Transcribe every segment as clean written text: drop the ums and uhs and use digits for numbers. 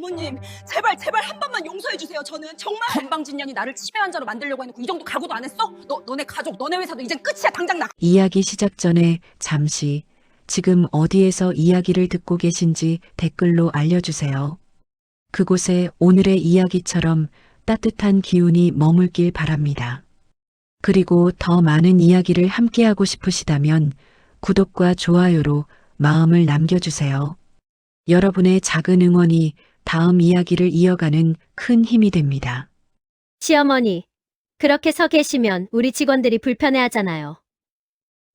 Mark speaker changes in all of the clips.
Speaker 1: 어머님, 제발 제발 한 번만 용서해 주세요. 저는 정말 건방진 년이 나를 치매 환자로 만들려고 해놓고 이 정도 각오도 안 했어? 너네 가족, 너네 회사도 이젠 끝이야. 당장 나.
Speaker 2: 이야기 시작 전에 잠시 지금 어디에서 이야기를 듣고 계신지 댓글로 알려주세요. 그곳에 오늘의 이야기처럼 따뜻한 기운이 머물길 바랍니다. 그리고 더 많은 이야기를 함께하고 싶으시다면 구독과 좋아요로 마음을 남겨주세요. 여러분의 작은 응원이 다음 이야기를 이어가는 큰 힘이 됩니다.
Speaker 3: 시어머니, 그렇게 서 계시면 우리 직원들이 불편해하잖아요.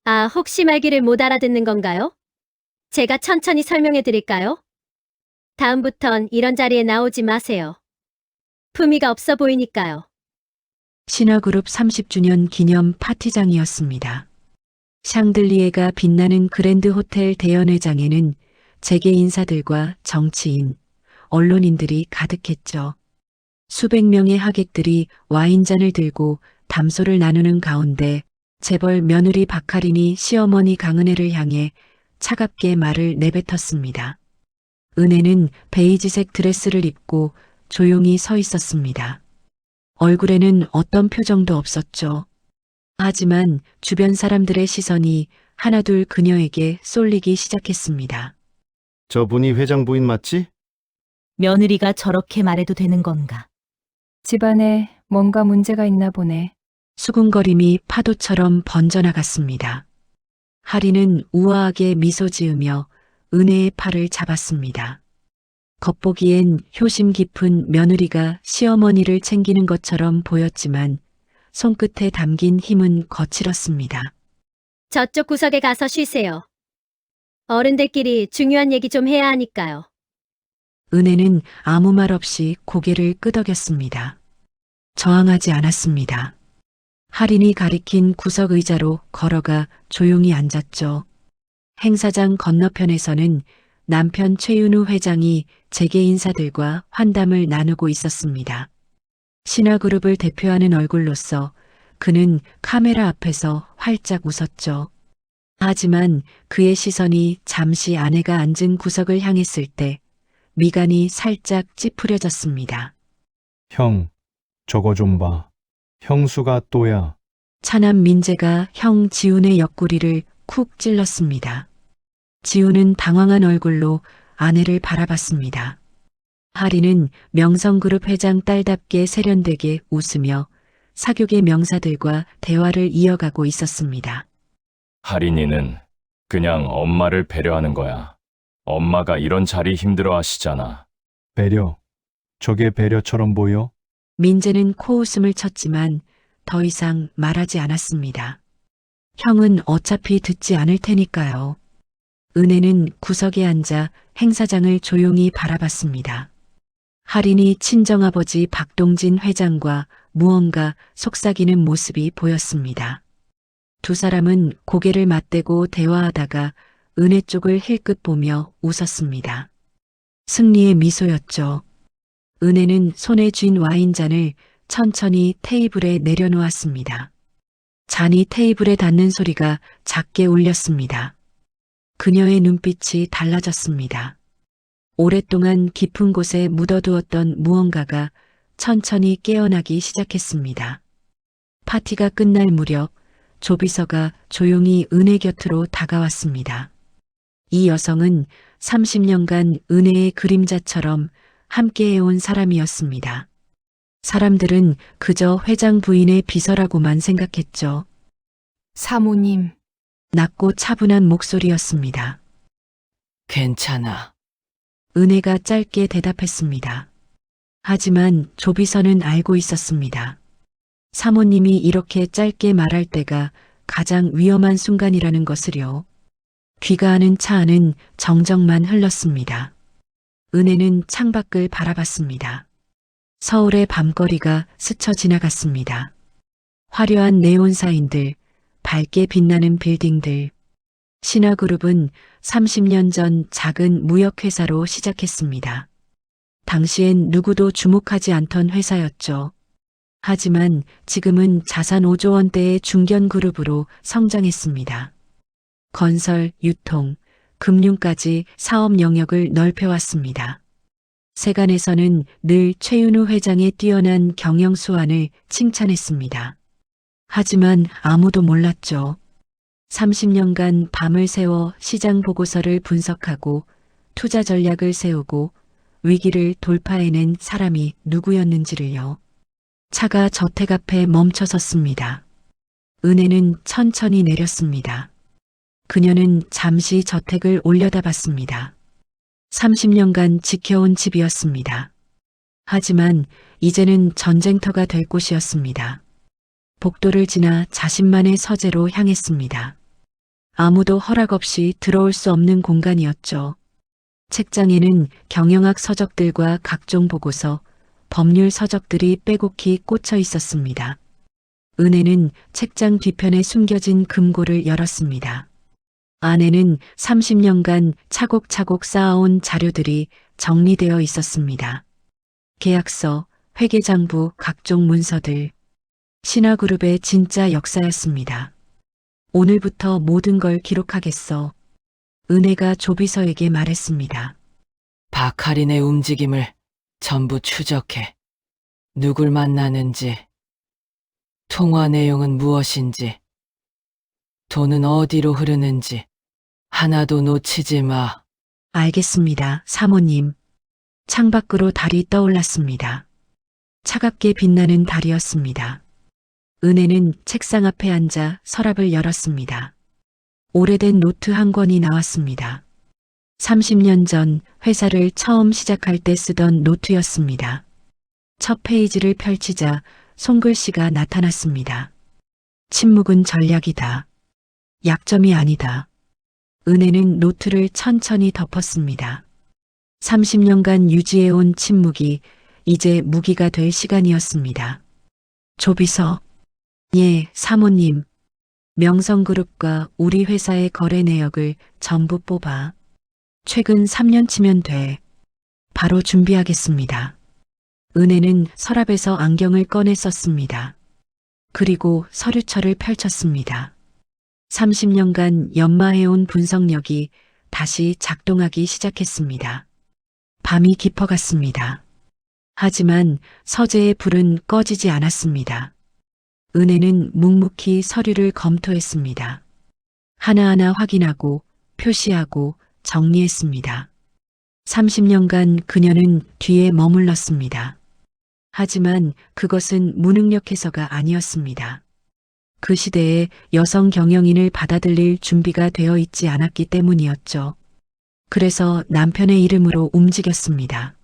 Speaker 3: 아, 혹시 말귀를 못 알아듣는 건가요? 제가 천천히 설명해 드릴까요? 다음부턴 이런 자리에 나오지 마세요. 품위가 없어 보이니까요.
Speaker 2: 신화그룹 30주년 기념 파티장이었습니다. 샹들리에가 빛나는 그랜드 호텔 대연회장에는 재계 인사들과 정치인, 언론인들이 가득했죠. 수백 명의 하객들이 와인잔을 들고 담소를 나누는 가운데 재벌 며느리 박하린이 시어머니 강은혜를 향해 차갑게 말을 내뱉었습니다. 은혜는 베이지색 드레스를 입고 조용히 서 있었습니다. 얼굴에는 어떤 표정도 없었죠. 하지만 주변 사람들의 시선이 하나둘 그녀에게 쏠리기 시작했습니다.
Speaker 4: 저분이 회장 부인 맞지?
Speaker 5: 며느리가 저렇게 말해도 되는 건가?
Speaker 6: 집안에 뭔가 문제가 있나 보네.
Speaker 2: 수군거림이 파도처럼 번져나갔습니다. 하리는 우아하게 미소 지으며 은혜의 팔을 잡았습니다. 겉보기엔 효심 깊은 며느리가 시어머니를 챙기는 것처럼 보였지만 손끝에 담긴 힘은 거칠었습니다.
Speaker 3: 저쪽 구석에 가서 쉬세요. 어른들끼리 중요한 얘기 좀 해야 하니까요.
Speaker 2: 은혜는 아무 말 없이 고개를 끄덕였습니다. 저항하지 않았습니다. 할인이 가리킨 구석 의자로 걸어가 조용히 앉았죠. 행사장 건너편에서는 남편 최윤우 회장이 재계 인사들과 환담을 나누고 있었습니다. 신화그룹을 대표하는 얼굴로서 그는 카메라 앞에서 활짝 웃었죠. 하지만 그의 시선이 잠시 아내가 앉은 구석을 향했을 때 미간이 살짝 찌푸려졌습니다.
Speaker 7: 형, 저거 좀 봐. 형수가 또야.
Speaker 2: 차남 민재가 형 지훈의 옆구리를 쿡 찔렀습니다. 지훈은 당황한 얼굴로 아내를 바라봤습니다. 하리는 명성그룹 회장 딸답게 세련되게 웃으며 사교계 명사들과 대화를 이어가고 있었습니다.
Speaker 8: 할인이는 그냥 엄마를 배려하는 거야. 엄마가 이런 자리 힘들어 하시잖아.
Speaker 7: 배려. 저게 배려처럼 보여?
Speaker 2: 민재는 코웃음을 쳤지만 더 이상 말하지 않았습니다. 형은 어차피 듣지 않을 테니까요. 은혜는 구석에 앉아 행사장을 조용히 바라봤습니다. 할인이 친정아버지 박동진 회장과 무언가 속삭이는 모습이 보였습니다. 두 사람은 고개를 맞대고 대화하다가 은혜 쪽을 힐끗 보며 웃었습니다. 승리의 미소였죠. 은혜는 손에 쥔 와인잔을 천천히 테이블에 내려놓았습니다. 잔이 테이블에 닿는 소리가 작게 울렸습니다. 그녀의 눈빛이 달라졌습니다. 오랫동안 깊은 곳에 묻어두었던 무언가가 천천히 깨어나기 시작했습니다. 파티가 끝날 무렵 조비서가 조용히 은혜 곁으로 다가왔습니다. 이 여성은 30년간 은혜의 그림자처럼 함께해온 사람이었습니다. 사람들은 그저 회장 부인의 비서라고만 생각했죠.
Speaker 6: 사모님,
Speaker 2: 낮고 차분한 목소리였습니다.
Speaker 5: 괜찮아.
Speaker 2: 은혜가 짧게 대답했습니다. 하지만 조비서는 알고 있었습니다. 사모님이 이렇게 짧게 말할 때가 가장 위험한 순간이라는 것을요. 귀가하는 차 안은 정적만 흘렀습니다. 은혜는 창밖을 바라봤습니다. 서울의 밤거리가 스쳐 지나갔습니다. 화려한 네온사인들, 밝게 빛나는 빌딩들. 신화그룹은 30년 전 작은 무역회사로 시작했습니다. 당시엔 누구도 주목하지 않던 회사였죠. 하지만 지금은 자산 5조 원대의 중견그룹으로 성장했습니다. 건설, 유통, 금융까지 사업 영역을 넓혀왔습니다. 세간에서는 늘 최윤우 회장의 뛰어난 경영 수완을 칭찬했습니다. 하지만 아무도 몰랐죠. 30년간 밤을 새워 시장 보고서를 분석하고 투자 전략을 세우고 위기를 돌파해낸 사람이 누구였는지를요. 차가 저택 앞에 멈춰섰습니다. 은혜는 천천히 내렸습니다. 그녀는 잠시 저택을 올려다봤습니다. 30년간 지켜온 집이었습니다. 하지만 이제는 전쟁터가 될 곳이었습니다. 복도를 지나 자신만의 서재로 향했습니다. 아무도 허락 없이 들어올 수 없는 공간이었죠. 책장에는 경영학 서적들과 각종 보고서, 법률 서적들이 빼곡히 꽂혀 있었습니다. 은혜는 책장 뒤편에 숨겨진 금고를 열었습니다. 안에는 30년간 차곡차곡 쌓아온 자료들이 정리되어 있었습니다. 계약서, 회계장부, 각종 문서들. 신화그룹의 진짜 역사였습니다. 오늘부터 모든 걸 기록하겠어. 은혜가 조비서에게 말했습니다.
Speaker 9: 박할인의 움직임을 전부 추적해. 누굴 만나는지, 통화 내용은 무엇인지, 돈은 어디로 흐르는지 하나도 놓치지 마.
Speaker 2: 알겠습니다, 사모님. 창밖으로 달이 떠올랐습니다. 차갑게 빛나는 달이었습니다. 은혜는 책상 앞에 앉아 서랍을 열었습니다. 오래된 노트 한 권이 나왔습니다. 30년 전 회사를 처음 시작할 때 쓰던 노트였습니다. 첫 페이지를 펼치자 손글씨가 나타났습니다. 침묵은 전략이다. 약점이 아니다. 은혜는 노트를 천천히 덮었습니다. 30년간 유지해온 침묵이 이제 무기가 될 시간이었습니다. 조비서. 예, 사모님. 명성그룹과 우리 회사의 거래 내역을 전부 뽑아. 최근 3년치면 돼. 바로 준비하겠습니다. 은혜는 서랍에서 안경을 꺼내 썼습니다. 그리고 서류철을 펼쳤습니다. 30년간 연마해온 분석력이 다시 작동하기 시작했습니다. 밤이 깊어갔습니다. 하지만 서재의 불은 꺼지지 않았습니다. 은혜는 묵묵히 서류를 검토했습니다. 하나하나 확인하고 표시하고 정리했습니다. 30년간 그녀는 뒤에 머물렀습니다. 하지만 그것은 무능력해서가 아니었습니다. 그 시대에 여성 경영인을 받아들일 준비가 되어 있지 않았기 때문이었죠. 그래서 남편의 이름으로 움직였습니다.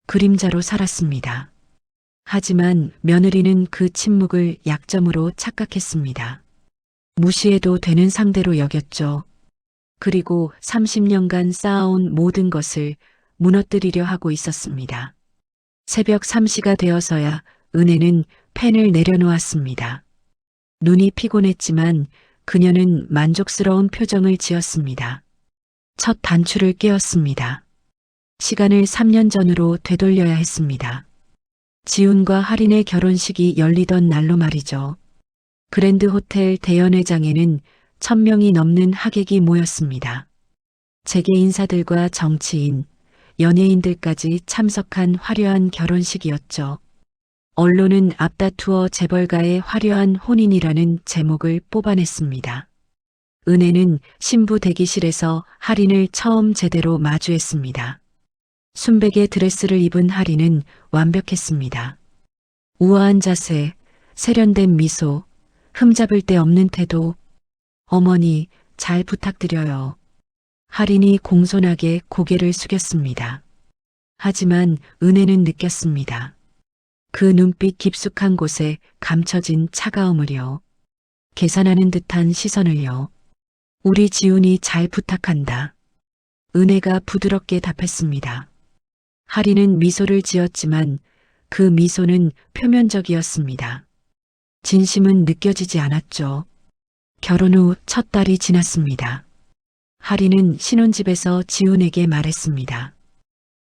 Speaker 2: 그림자로 살았습니다. 하지만 며느리는 그 침묵을 약점으로 착각했습니다. 무시해도 되는 상대로 여겼죠. 그리고 30년간 쌓아온 모든 것을 무너뜨리려 하고 있었습니다. 새벽 3시가 되어서야 은혜는 펜을 내려놓았습니다. 눈이 피곤했지만 그녀는 만족스러운 표정을 지었습니다. 첫 단추를 깨었습니다. 시간을 3년 전으로 되돌려야 했습니다. 지훈과 할인의 결혼식이 열리던 날로 말이죠. 그랜드 호텔 대연회장에는 1000명이 넘는 하객이 모였습니다. 재계 인사들과 정치인, 연예인들까지 참석한 화려한 결혼식이었죠. 언론은 앞다투어 재벌가의 화려한 혼인이라는 제목을 뽑아냈습니다. 은혜는 신부 대기실에서 할인을 처음 제대로 마주했습니다. 순백의 드레스를 입은 할인은 완벽했습니다. 우아한 자세, 세련된 미소, 흠잡을 데 없는 태도. 어머니, 잘 부탁드려요. 할인이 공손하게 고개를 숙였습니다. 하지만 은혜는 느꼈습니다. 그 눈빛 깊숙한 곳에 감춰진 차가움을요. 계산하는 듯한 시선을요. 우리 지훈이 잘 부탁한다. 은혜가 부드럽게 답했습니다. 할인은 미소를 지었지만 그 미소는 표면적이었습니다. 진심은 느껴지지 않았죠. 결혼 후 첫 달이 지났습니다. 할인은 신혼집에서 지훈에게 말했습니다.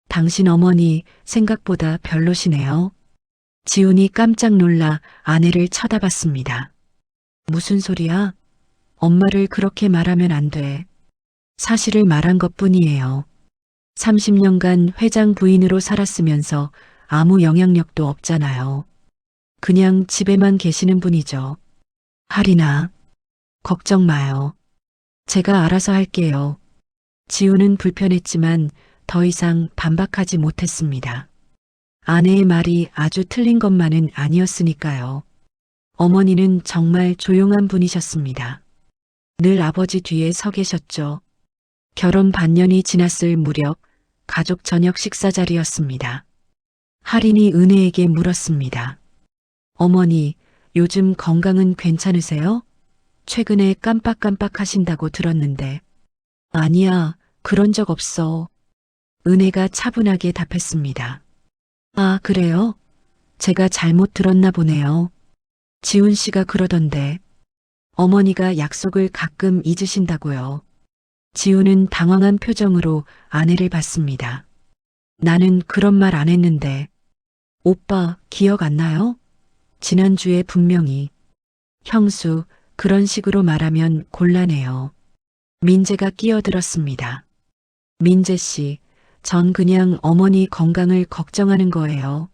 Speaker 2: 당신 어머니 생각보다 별로시네요. 지훈이 깜짝 놀라 아내를 쳐다봤습니다. 무슨 소리야? 엄마를 그렇게 말하면 안 돼. 사실을 말한 것뿐이에요. 30년간 회장 부인으로 살았으면서 아무 영향력도 없잖아요. 그냥 집에만 계시는 분이죠. 할인아, 걱정 마요. 제가 알아서 할게요. 지우는 불편했지만 더 이상 반박하지 못했습니다. 아내의 말이 아주 틀린 것만은 아니었으니까요. 어머니는 정말 조용한 분이셨습니다. 늘 아버지 뒤에 서 계셨죠. 결혼 반년이 지났을 무렵 가족 저녁 식사 자리였습니다. 할인이 은혜에게 물었습니다. 어머니, 요즘 건강은 괜찮으세요? 최근에 깜빡깜빡 하신다고 들었는데. 아니야, 그런 적 없어. 은혜가 차분하게 답했습니다. 아, 그래요? 제가 잘못 들었나 보네요. 지훈 씨가 그러던데. 어머니가 약속을 가끔 잊으신다고요. 지훈은 당황한 표정으로 아내를 봤습니다. 나는 그런 말 안 했는데. 오빠, 기억 안 나요? 지난주에 분명히. 형수, 그런 식으로 말하면 곤란해요. 민재가 끼어들었습니다. 민재 씨, 전 그냥 어머니 건강을 걱정하는 거예요.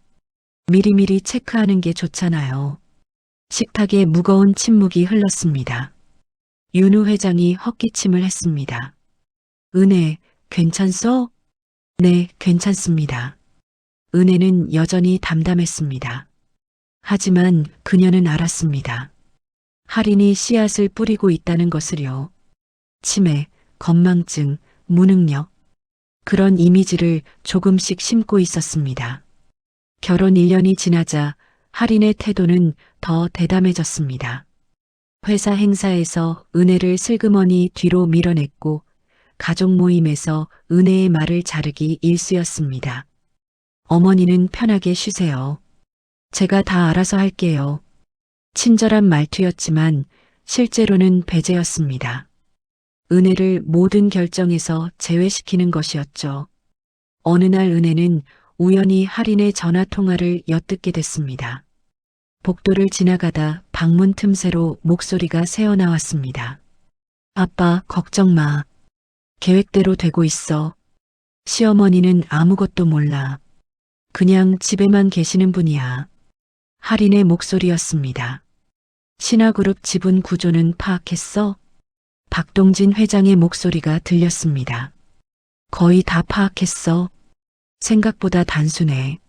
Speaker 2: 미리미리 체크하는 게 좋잖아요. 식탁에 무거운 침묵이 흘렀습니다. 윤우 회장이 헛기침을 했습니다. 은혜, 괜찮소? 네, 괜찮습니다. 은혜는 여전히 담담했습니다. 하지만 그녀는 알았습니다. 할인이 씨앗을 뿌리고 있다는 것을요. 치매, 건망증, 무능력. 그런 이미지를 조금씩 심고 있었습니다. 결혼 1년이 지나자 할인의 태도는 더 대담해졌습니다. 회사 행사에서 은혜를 슬그머니 뒤로 밀어냈고 가족 모임에서 은혜의 말을 자르기 일쑤였습니다. 어머니는 편하게 쉬세요. 제가 다 알아서 할게요. 친절한 말투였지만 실제로는 배제였습니다. 은혜를 모든 결정에서 제외시키는 것이었죠. 어느 날 은혜는 우연히 할인의 전화 통화를 엿듣게 됐습니다. 복도를 지나가다 방문 틈새로 목소리가 새어나왔습니다. 아빠, 걱정 마. 계획대로 되고 있어. 시어머니는 아무것도 몰라. 그냥 집에만 계시는 분이야. 할인의 목소리였습니다. 신화그룹 지분 구조는 파악했어? 박동진 회장의 목소리가 들렸습니다. 거의 다 파악했어. 생각보다 단순해.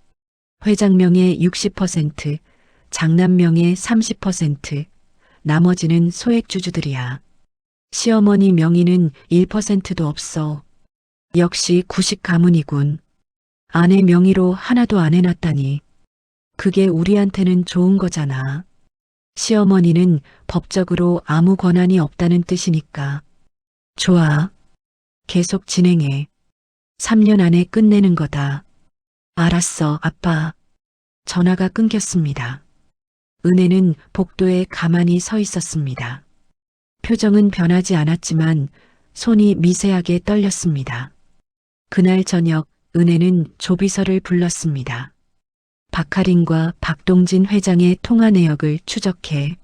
Speaker 2: 회장명의 60%, 장남명의 30%, 나머지는 소액주주들이야. 시어머니 명의는 1%도 없어. 역시 구식 가문이군. 아내 명의로 하나도 안 해놨다니. 그게 우리한테는 좋은 거잖아. 시어머니는 법적으로 아무 권한이 없다는 뜻이니까. 좋아. 계속 진행해. 3년 안에 끝내는 거다. 알았어, 아빠. 전화가 끊겼습니다. 은혜는 복도에 가만히 서 있었습니다. 표정은 변하지 않았지만 손이 미세하게 떨렸습니다. 그날 저녁 은혜는 조비서를 불렀습니다. 박할인과 박동진 회장의 통화 내역을 추적해.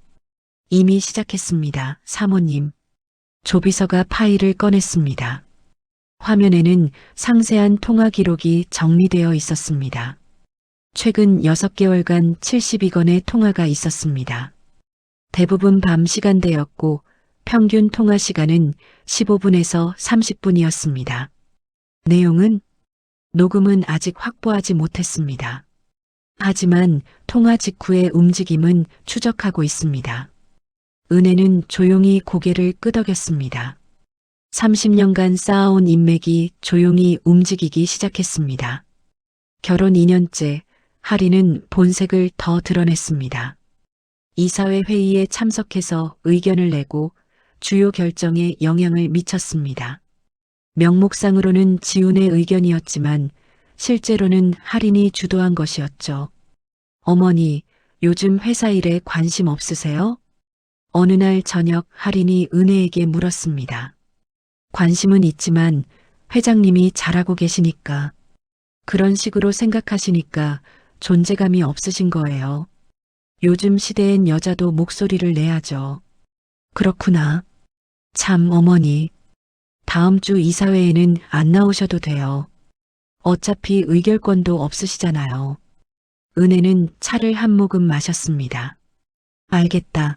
Speaker 2: 이미 시작했습니다, 사모님. 조비서가 파일을 꺼냈습니다. 화면에는 상세한 통화 기록이 정리되어 있었습니다. 최근 6개월간 72건의 통화가 있었습니다. 대부분 밤 시간대였고 평균 통화 시간은 15분에서 30분이었습니다. 내용은 녹음은 아직 확보하지 못했습니다. 하지만 통화 직후의 움직임은 추적하고 있습니다. 은혜는 조용히 고개를 끄덕였습니다. 30년간 쌓아온 인맥이 조용히 움직이기 시작했습니다. 결혼 2년째 할인은 본색을 더 드러냈습니다. 이사회 회의에 참석해서 의견을 내고 주요 결정에 영향을 미쳤습니다. 명목상으로는 지훈의 의견이었지만 실제로는 할인이 주도한 것이었죠. 어머니, 요즘 회사 일에 관심 없으세요? 어느 날 저녁 할인이 은혜에게 물었습니다. 관심은 있지만 회장님이 잘하고 계시니까, 그런 식으로 생각하시니까 존재감이 없으신 거예요. 요즘 시대엔 여자도 목소리를 내야죠. 그렇구나. 참, 어머니. 다음 주 이사회에는 안 나오셔도 돼요. 어차피 의결권도 없으시잖아요. 은혜는 차를 한 모금 마셨습니다. 알겠다.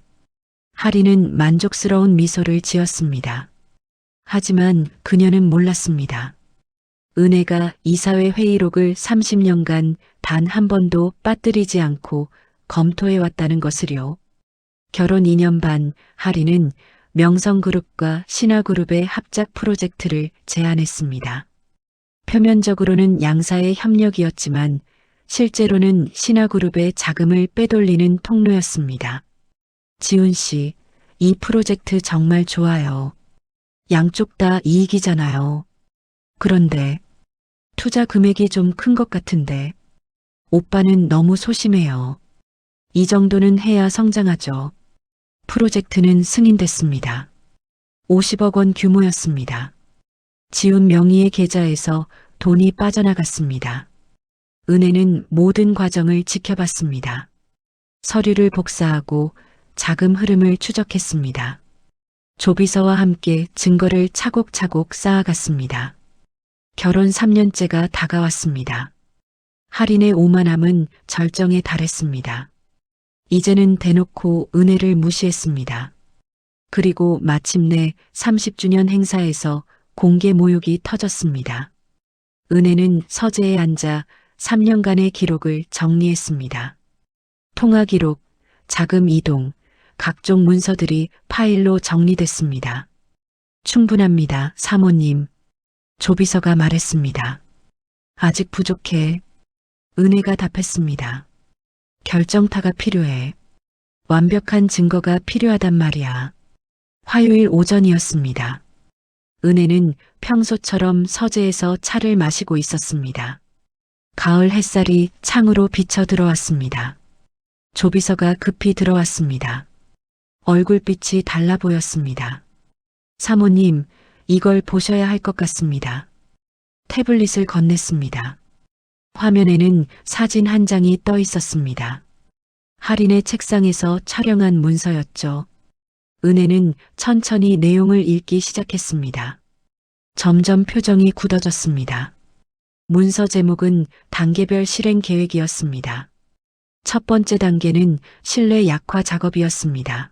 Speaker 2: 하리는 만족스러운 미소를 지었습니다. 하지만 그녀는 몰랐습니다. 은혜가 이사회 회의록을 30년간 단 한 번도 빠뜨리지 않고 검토해 왔다는 것을요. 결혼 2년 반 하리는 명성그룹과 신화그룹의 합작 프로젝트를 제안했습니다. 표면적으로는 양사의 협력이었지만 실제로는 신화그룹의 자금을 빼돌리는 통로였습니다. 지훈 씨, 이 프로젝트 정말 좋아요. 양쪽 다 이익이잖아요. 그런데 투자 금액이 좀 큰 것 같은데 오빠는 너무 소심해요. 이 정도는 해야 성장하죠. 프로젝트는 승인됐습니다. 50억 원 규모였습니다. 지훈 명의의 계좌에서 돈이 빠져나갔습니다. 은혜는 모든 과정을 지켜봤습니다. 서류를 복사하고 자금 흐름을 추적했습니다. 조비서와 함께 증거를 차곡차곡 쌓아갔습니다. 결혼 3년째가 다가왔습니다. 할인의 오만함은 절정에 달했습니다. 이제는 대놓고 은혜를 무시했습니다. 그리고 마침내 30주년 행사에서 공개 모욕이 터졌습니다. 은혜는 서재에 앉아 3년간의 기록을 정리했습니다. 통화 기록, 자금 이동, 각종 문서들이 파일로 정리됐습니다. 충분합니다, 사모님. 조비서가 말했습니다. 아직 부족해. 은혜가 답했습니다. 결정타가 필요해. 완벽한 증거가 필요하단 말이야. 화요일 오전이었습니다. 은혜는 평소처럼 서재에서 차를 마시고 있었습니다. 가을 햇살이 창으로 비쳐 들어왔습니다. 조비서가 급히 들어왔습니다. 얼굴빛이 달라 보였습니다. 사모님, 이걸 보셔야 할 것 같습니다. 태블릿을 건넸습니다. 화면에는 사진 한 장이 떠 있었습니다. 할인의 책상에서 촬영한 문서였죠. 은혜는 천천히 내용을 읽기 시작했습니다. 점점 표정이 굳어졌습니다. 문서 제목은 단계별 실행 계획이었습니다. 첫 번째 단계는 신뢰 약화 작업이었습니다.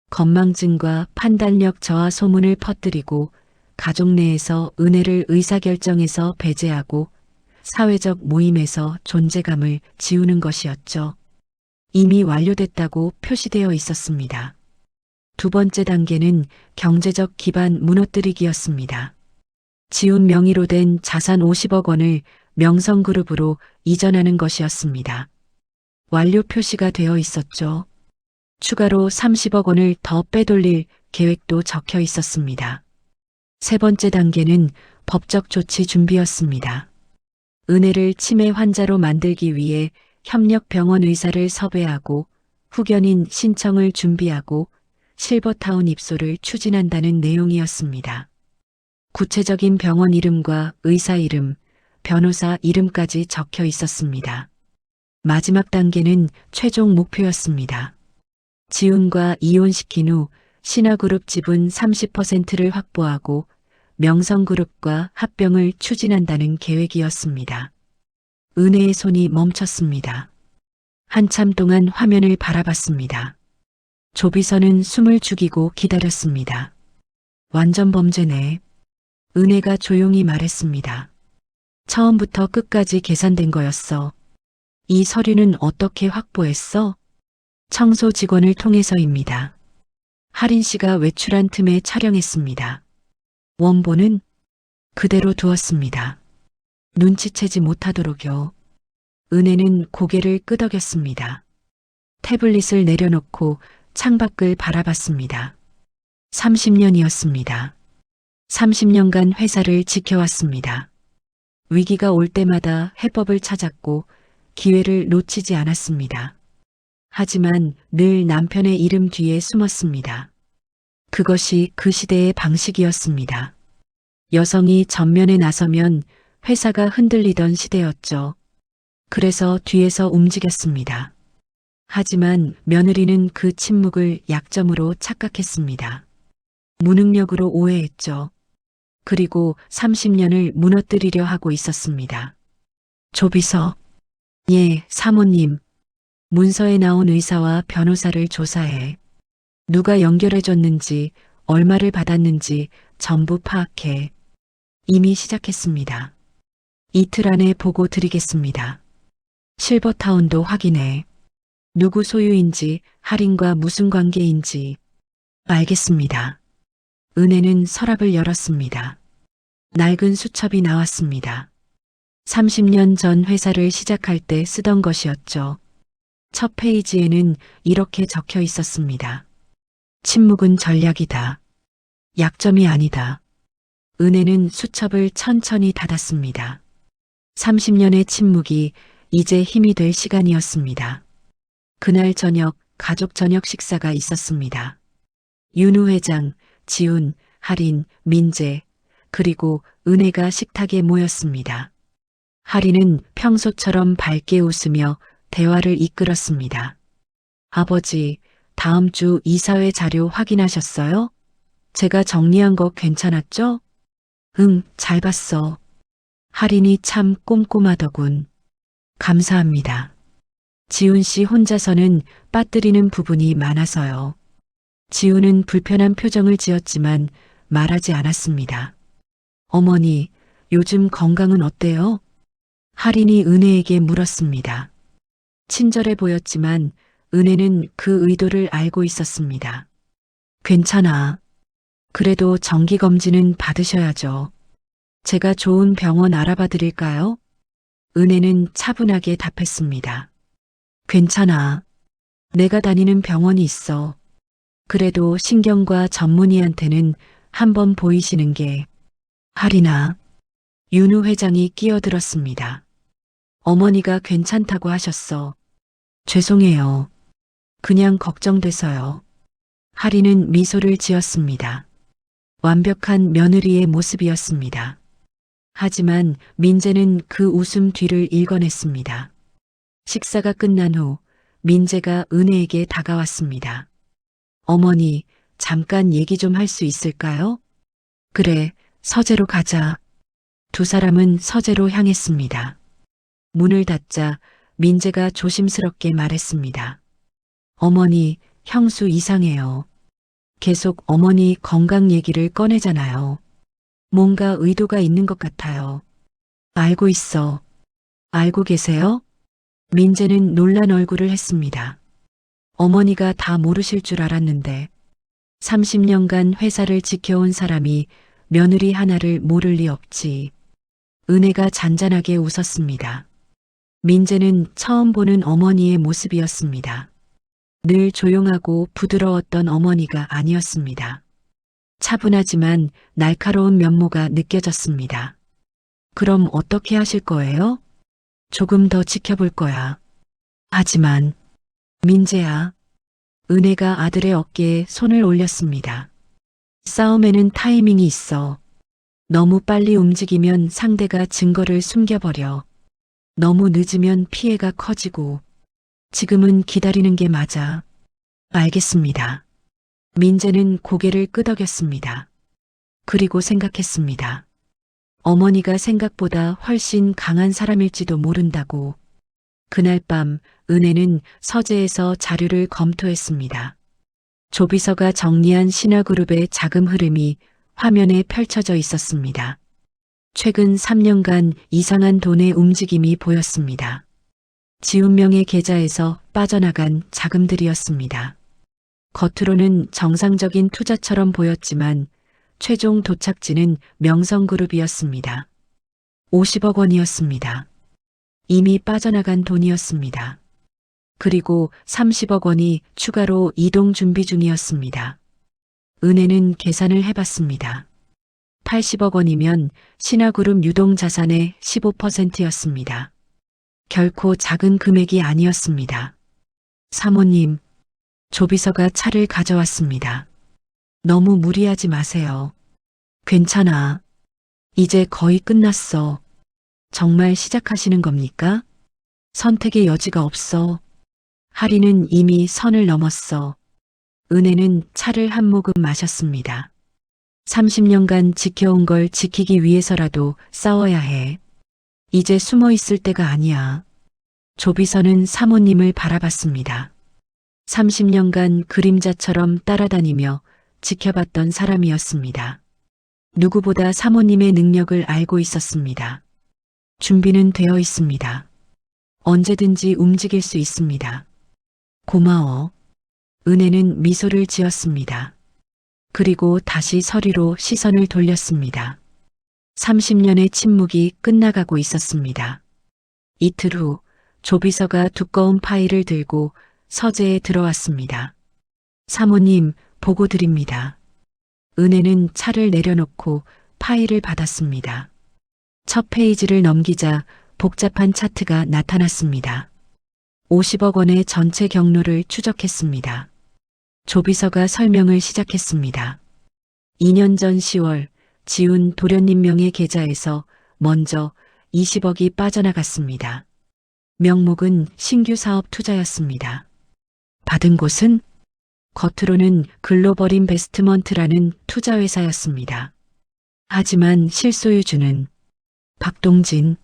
Speaker 2: 건망증과 판단력 저하 소문을 퍼뜨리고 가족 내에서 은혜를 의사결정에서 배제하고 사회적 모임에서 존재감을 지우는 것이었죠. 이미 완료됐다고 표시되어 있었습니다. 두 번째 단계는 경제적 기반 무너뜨리기였습니다. 지훈 명의로 된 자산 50억 원을 명성그룹으로 이전하는 것이었습니다. 완료 표시가 되어 있었죠. 추가로 30억 원을 더 빼돌릴 계획도 적혀 있었습니다. 세 번째 단계는 법적 조치 준비였습니다. 은혜를 치매 환자로 만들기 위해 협력병원 의사를 섭외하고 후견인 신청을 준비하고 실버타운 입소를 추진한다는 내용이었습니다. 구체적인 병원 이름과 의사 이름, 변호사 이름까지 적혀 있었습니다. 마지막 단계는 최종 목표였습니다. 지훈과 이혼시킨 후 신화그룹 지분 30%를 확보하고 명성그룹과 합병을 추진한다는 계획이었습니다. 은혜의 손이 멈췄습니다. 한참 동안 화면을 바라봤습니다. 조비서는 숨을 죽이고 기다렸습니다. 완전 범죄네. 은혜가 조용히 말했습니다. 처음부터 끝까지 계산된 거였어. 이 서류는 어떻게 확보했어? 청소 직원을 통해서입니다. 할인 씨가 외출한 틈에 촬영했습니다. 원본은 그대로 두었습니다. 눈치채지 못하도록요. 은혜는 고개를 끄덕였습니다. 태블릿을 내려놓고 창밖을 바라봤습니다. 30년이었습니다. 30년간 회사를 지켜왔습니다. 위기가 올 때마다 해법을 찾았고 기회를 놓치지 않았습니다. 하지만 늘 남편의 이름 뒤에 숨었습니다. 그것이 그 시대의 방식이었습니다. 여성이 전면에 나서면 회사가 흔들리던 시대였죠. 그래서 뒤에서 움직였습니다. 하지만 며느리는 그 침묵을 약점으로 착각했습니다. 무능력으로 오해했죠. 그리고 30년을 무너뜨리려 하고 있었습니다. 조비서. 예, 사모님. 문서에 나온 의사와 변호사를 조사해. 누가 연결해줬는지, 얼마를 받았는지 전부 파악해. 이미 시작했습니다. 이틀 안에 보고 드리겠습니다. 실버타운도 확인해. 누구 소유인지, 할인과 무슨 관계인지. 알겠습니다. 은혜는 서랍을 열었습니다. 낡은 수첩이 나왔습니다. 30년 전 회사를 시작할 때 쓰던 것이었죠. 첫 페이지에는 이렇게 적혀 있었습니다. 침묵은 전략이다. 약점이 아니다. 은혜는 수첩을 천천히 닫았습니다. 30년의 침묵이 이제 힘이 될 시간이었습니다. 그날 저녁 가족 저녁 식사가 있었습니다. 윤우 회장, 지훈, 할인, 민재, 그리고 은혜가 식탁에 모였습니다. 할인은 평소처럼 밝게 웃으며 대화를 이끌었습니다. 아버지, 다음 주 이사회 자료 확인하셨어요? 제가 정리한 거 괜찮았죠? 응, 잘 봤어. 할인이 참 꼼꼼하더군. 감사합니다. 지훈 씨 혼자서는 빠뜨리는 부분이 많아서요. 지훈은 불편한 표정을 지었지만 말하지 않았습니다. 어머니, 요즘 건강은 어때요? 할인이 은혜에게 물었습니다. 친절해 보였지만 은혜는 그 의도를 알고 있었습니다. 괜찮아. 그래도 정기검진은 받으셔야죠. 제가 좋은 병원 알아봐 드릴까요? 은혜는 차분하게 답했습니다. 괜찮아. 내가 다니는 병원이 있어. 그래도 신경과 전문의한테는 한번 보이시는 게. 할인아. 윤우 회장이 끼어들었습니다. 어머니가 괜찮다고 하셨어. 죄송해요. 그냥 걱정돼서요. 할인은 미소를 지었습니다. 완벽한 며느리의 모습이었습니다. 하지만 민재는 그 웃음 뒤를 읽어냈습니다. 식사가 끝난 후 민재가 은혜에게 다가왔습니다. 어머니, 잠깐 얘기 좀 할 수 있을까요? 그래, 서재로 가자. 두 사람은 서재로 향했습니다. 문을 닫자 민재가 조심스럽게 말했습니다. 어머니, 형수 이상해요. 계속 어머니 건강 얘기를 꺼내잖아요. 뭔가 의도가 있는 것 같아요. 알고 있어. 알고 계세요? 민재는 놀란 얼굴을 했습니다. 어머니가 다 모르실 줄 알았는데 30년간 회사를 지켜온 사람이 며느리 하나를 모를 리 없지. 은혜가 잔잔하게 웃었습니다. 민재는 처음 보는 어머니의 모습이었습니다. 늘 조용하고 부드러웠던 어머니가 아니었습니다. 차분하지만 날카로운 면모가 느껴졌습니다. 그럼 어떻게 하실 거예요? 조금 더 지켜볼 거야. 하지만 민재야. 은혜가 아들의 어깨에 손을 올렸습니다. 싸움에는 타이밍이 있어. 너무 빨리 움직이면 상대가 증거를 숨겨버려. 너무 늦으면 피해가 커지고. 지금은 기다리는 게 맞아. 알겠습니다. 민재는 고개를 끄덕였습니다. 그리고 생각했습니다. 어머니가 생각보다 훨씬 강한 사람일지도 모른다고. 그날 밤 은혜는 서재에서 자료를 검토했습니다. 조비서가 정리한 신화그룹의 자금 흐름이 화면에 펼쳐져 있었습니다. 최근 3년간 이상한 돈의 움직임이 보였습니다. 지훈명의 계좌에서 빠져나간 자금들이었습니다. 겉으로는 정상적인 투자처럼 보였지만 최종 도착지는 명성그룹이었습니다. 50억 원이었습니다. 이미 빠져나간 돈이었습니다. 그리고 30억 원이 추가로 이동 준비 중이었습니다. 은혜는 계산을 해봤습니다. 80억 원이면 신화그룹 유동자산의 15%였습니다. 결코 작은 금액이 아니었습니다. 사모님, 조비서가 차를 가져왔습니다. 너무 무리하지 마세요. 괜찮아. 이제 거의 끝났어. 정말 시작하시는 겁니까? 선택의 여지가 없어. 할인은 이미 선을 넘었어. 은혜는 차를 한 모금 마셨습니다. 30년간 지켜온 걸 지키기 위해서라도 싸워야 해. 이제 숨어 있을 때가 아니야. 조비서는 사모님을 바라봤습니다. 30년간 그림자처럼 따라다니며 지켜봤던 사람이었습니다. 누구보다 사모님의 능력을 알고 있었습니다. 준비는 되어 있습니다. 언제든지 움직일 수 있습니다. 고마워. 은혜는 미소를 지었습니다. 그리고 다시 서리로 시선을 돌렸습니다. 30년의 침묵이 끝나가고 있었습니다. 이틀 후 조비서가 두꺼운 파일을 들고 서재에 들어왔습니다. 사모님, 보고 드립니다. 은혜는 차를 내려놓고 파일을 받았습니다. 첫 페이지를 넘기자 복잡한 차트가 나타났습니다. 50억 원의 전체 경로를 추적했습니다. 조비서가 설명을 시작했습니다. 2년 전 10월 지훈 도련님 명의 계좌에서 먼저 20억이 빠져나갔습니다. 명목은 신규 사업 투자였습니다. 받은 곳은 겉으로는 글로벌 인베스트먼트라는 투자회사였습니다. 하지만 실소유주는 박동진,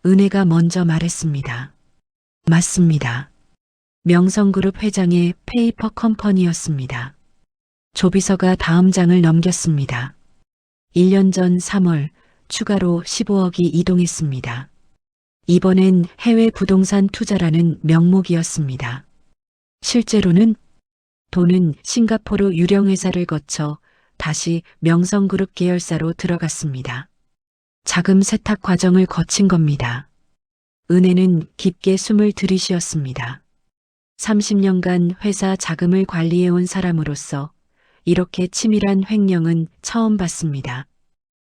Speaker 2: 은혜가 먼저 말했습니다. 맞습니다. 명성그룹 회장의 페이퍼 컴퍼니였습니다. 조비서가 다음 장을 넘겼습니다. 1년 전 3월 추가로 15억이 이동했습니다. 이번엔 해외 부동산 투자라는 명목이었습니다. 실제로는 돈은 싱가포르 유령회사를 거쳐 다시 명성그룹 계열사로 들어갔습니다. 자금 세탁 과정을 거친 겁니다. 은혜는 깊게 숨을 들이쉬었습니다. 30년간 회사 자금을 관리해온 사람으로서 이렇게 치밀한 횡령은 처음 봤습니다.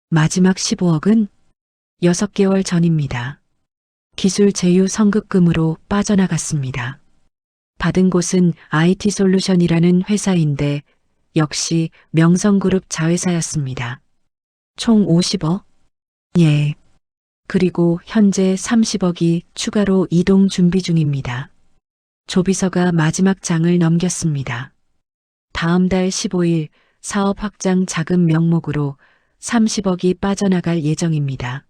Speaker 2: 마지막 15억은 6개월 전입니다. 기술 제휴 성급금으로 빠져나갔습니다. 받은 곳은 IT솔루션이라는 회사인데 역시 명성그룹 자회사였습니다. 총 50억? 예. 그리고 현재 30억이 추가로 이동 준비 중입니다. 조비서가 마지막 장을 넘겼습니다. 다음 달 15일 사업 확장 자금 명목으로 30억이 빠져나갈 예정입니다.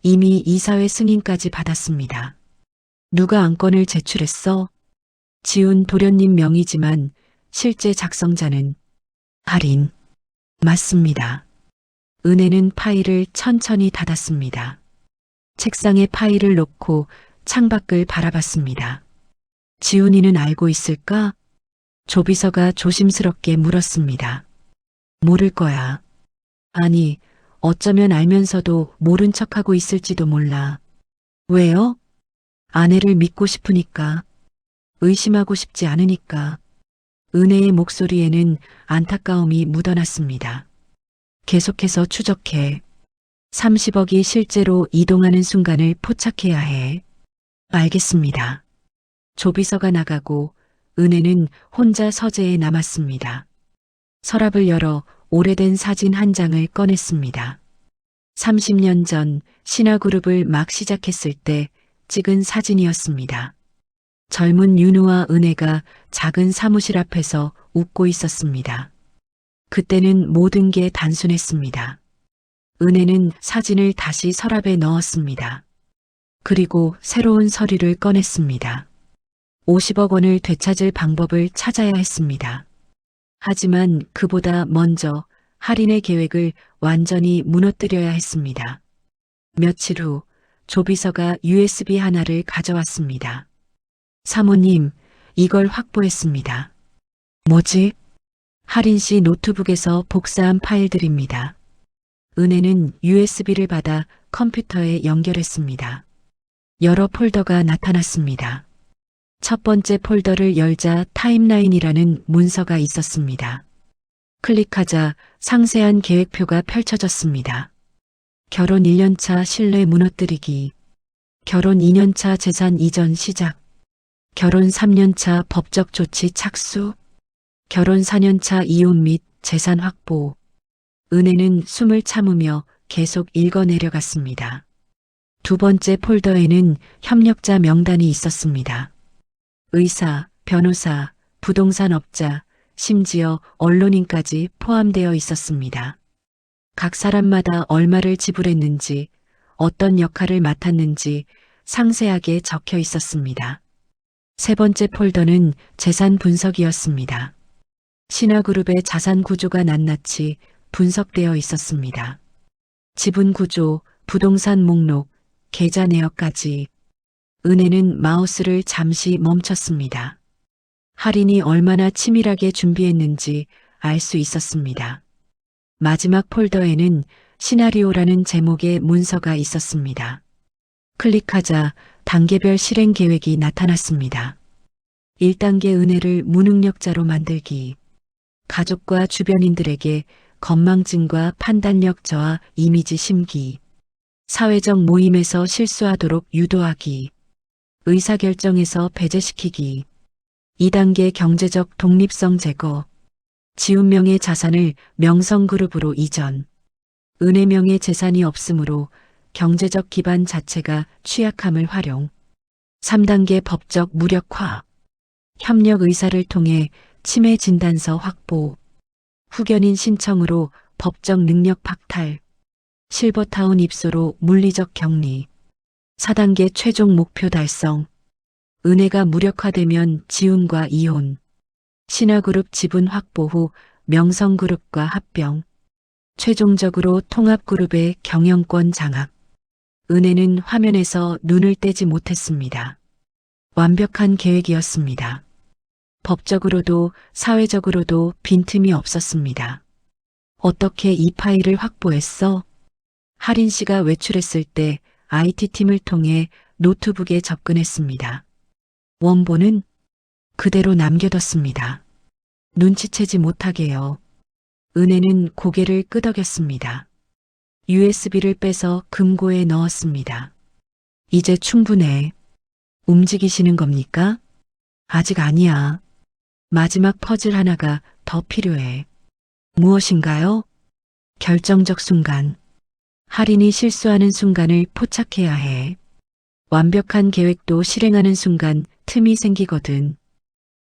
Speaker 2: 이미 이사회 승인까지 받았습니다. 누가 안건을 제출했어? 지훈 도련님 명의지만 실제 작성자는 할인. 맞습니다. 은혜는 파일을 천천히 닫았습니다. 책상에 파일을 놓고 창밖을 바라봤습니다. 지훈이는 알고 있을까? 조비서가 조심스럽게 물었습니다. 모를 거야. 아니, 어쩌면 알면서도 모른 척하고 있을지도 몰라. 왜요? 아내를 믿고 싶으니까. 의심하고 싶지 않으니까. 은혜의 목소리에는 안타까움이 묻어났습니다. 계속해서 추적해. 30억이 실제로 이동하는 순간을 포착해야 해. 알겠습니다. 조비서가 나가고 은혜는 혼자 서재에 남았습니다. 서랍을 열어 오래된 사진 한 장을 꺼냈습니다. 30년 전 신화그룹을 막 시작했을 때 찍은 사진이었습니다. 젊은 윤우와 은혜가 작은 사무실 앞에서 웃고 있었습니다. 그때는 모든 게 단순했습니다. 은혜는 사진을 다시 서랍에 넣었습니다. 그리고 새로운 서류를 꺼냈습니다. 50억 원을 되찾을 방법을 찾아야 했습니다. 하지만 그보다 먼저 할인의 계획을 완전히 무너뜨려야 했습니다. 며칠 후 조비서가 USB 하나를 가져왔습니다. 사모님, 이걸 확보했습니다. 뭐지? 할인 씨 노트북에서 복사한 파일들입니다. 은혜는 USB를 받아 컴퓨터에 연결했습니다. 여러 폴더가 나타났습니다. 첫 번째 폴더를 열자 타임라인이라는 문서가 있었습니다. 클릭하자 상세한 계획표가 펼쳐졌습니다. 결혼 1년차 신뢰 무너뜨리기, 결혼 2년차 재산 이전 시작, 결혼 3년차 법적 조치 착수, 결혼 4년차 이혼 및 재산 확보. 은혜는 숨을 참으며 계속 읽어내려갔습니다. 두 번째 폴더에는 협력자 명단이 있었습니다. 의사, 변호사, 부동산 업자, 심지어 언론인까지 포함되어 있었습니다. 각 사람마다 얼마를 지불했는지, 어떤 역할을 맡았는지 상세하게 적혀 있었습니다. 세 번째 폴더는 재산 분석이었습니다. 신화그룹의 자산 구조가 낱낱이 분석되어 있었습니다. 지분 구조, 부동산 목록, 계좌 내역까지. 은혜는 마우스를 잠시 멈췄습니다. 할인이 얼마나 치밀하게 준비했는지 알 수 있었습니다. 마지막 폴더에는 시나리오라는 제목의 문서가 있었습니다. 클릭하자 단계별 실행 계획이 나타났습니다. 1단계 은혜를 무능력자로 만들기. 가족과 주변인들에게 건망증과 판단력 저하 이미지 심기. 사회적 모임에서 실수하도록 유도하기. 의사결정에서 배제시키기. 2단계 경제적 독립성 제거. 지훈명의 자산을 명성그룹으로 이전. 은혜명의 재산이 없으므로 경제적 기반 자체가 취약함을 활용. 3단계 법적 무력화. 협력 의사를 통해 치매 진단서 확보. 후견인 신청으로 법적 능력 박탈. 실버타운 입소로 물리적 격리. 4단계 최종 목표 달성. 은혜가 무력화되면 지훈과 이혼. 신화그룹 지분 확보 후 명성그룹과 합병. 최종적으로 통합그룹의 경영권 장악. 은혜는 화면에서 눈을 떼지 못했습니다. 완벽한 계획이었습니다. 법적으로도 사회적으로도 빈틈이 없었습니다. 어떻게 이 파일을 확보했어? 할인 씨가 외출했을 때 IT팀을 통해 노트북에 접근했습니다. 원본은 그대로 남겨뒀습니다. 눈치채지 못하게요. 은혜는 고개를 끄덕였습니다. USB를 빼서 금고에 넣었습니다. 이제 충분해. 움직이시는 겁니까? 아직 아니야. 마지막 퍼즐 하나가 더 필요해. 무엇인가요? 결정적 순간. 할인이 실수하는 순간을 포착해야 해. 완벽한 계획도 실행하는 순간 틈이 생기거든.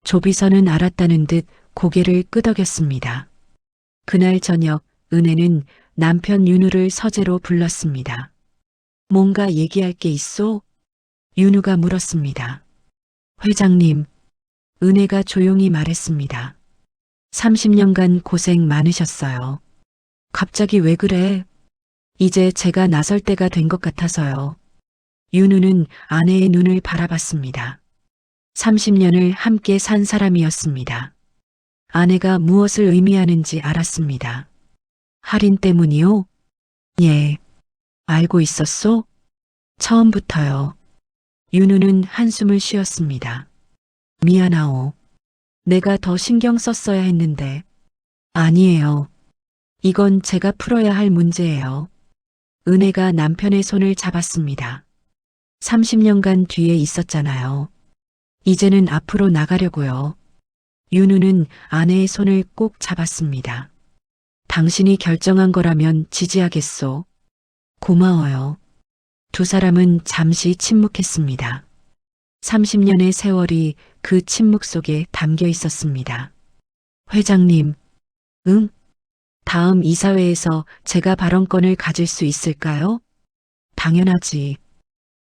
Speaker 2: 조비서는 알았다는 듯 고개를 끄덕였습니다. 그날 저녁 은혜는 남편 윤우를 서재로 불렀습니다. 뭔가 얘기할 게 있어? 윤우가 물었습니다. 회장님, 은혜가 조용히 말했습니다. 30년간 고생 많으셨어요. 갑자기 왜 그래? 이제 제가 나설 때가 된 것 같아서요. 윤우는 아내의 눈을 바라봤습니다. 30년을 함께 산 사람이었습니다. 아내가 무엇을 의미하는지 알았습니다. 할인 때문이요? 예. 알고 있었소? 처음부터요. 윤우는 한숨을 쉬었습니다. 미안하오. 내가 더 신경 썼어야 했는데. 아니에요. 이건 제가 풀어야 할 문제예요. 은혜가 남편의 손을 잡았습니다. 30년간 뒤에 있었잖아요. 이제는 앞으로 나가려고요. 윤우는 아내의 손을 꼭 잡았습니다. 당신이 결정한 거라면 지지하겠소. 고마워요. 두 사람은 잠시 침묵했습니다. 30년의 세월이 그 침묵 속에 담겨 있었습니다. 회장님, 응? 다음 이사회에서 제가 발언권을 가질 수 있을까요? 당연하지.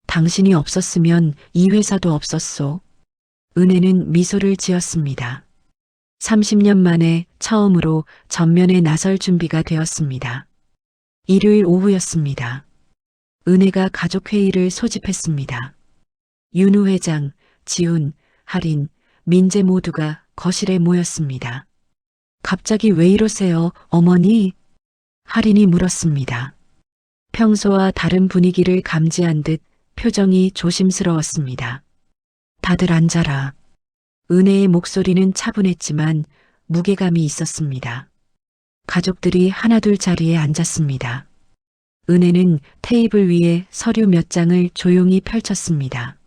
Speaker 2: 당신이 없었으면 이 회사도 없었소. 은혜는 미소를 지었습니다. 30년 만에 처음으로 전면에 나설 준비가 되었습니다. 일요일 오후였습니다. 은혜가 가족회의를 소집했습니다. 윤우 회장, 지훈, 할인, 민재 모두가 거실에 모였습니다. 갑자기 왜 이러세요, 어머니? 할인이 물었습니다. 평소와 다른 분위기를 감지한 듯 표정이 조심스러웠습니다. 다들 앉아라. 은혜의 목소리는 차분했지만 무게감이 있었습니다. 가족들이 하나둘 자리에 앉았습니다. 은혜는 테이블 위에 서류 몇 장을 조용히 펼쳤습니다.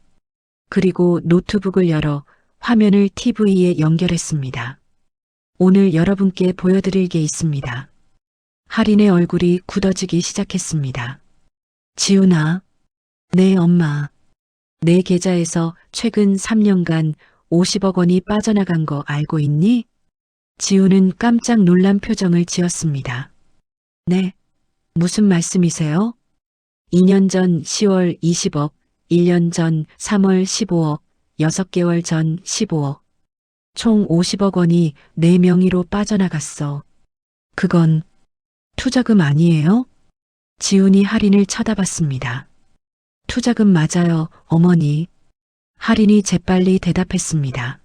Speaker 2: 그리고 노트북을 열어 화면을 TV에 연결했습니다. 오늘 여러분께 보여드릴 게 있습니다. 할인의 얼굴이 굳어지기 시작했습니다. 지훈아. 네, 엄마. 내 계좌에서 최근 3년간 50억 원이 빠져나간 거 알고 있니? 지우는 깜짝 놀란 표정을 지었습니다. 네, 무슨 말씀이세요? 2년 전 10월 20억, 1년 전 3월 15억, 6개월 전 15억. 총 50억 원이 내 명의로 빠져나갔어. 그건 투자금 아니에요? 지훈이 할인을 쳐다봤습니다. 투자금 맞아요, 어머니. 할인이 재빨리 대답했습니다.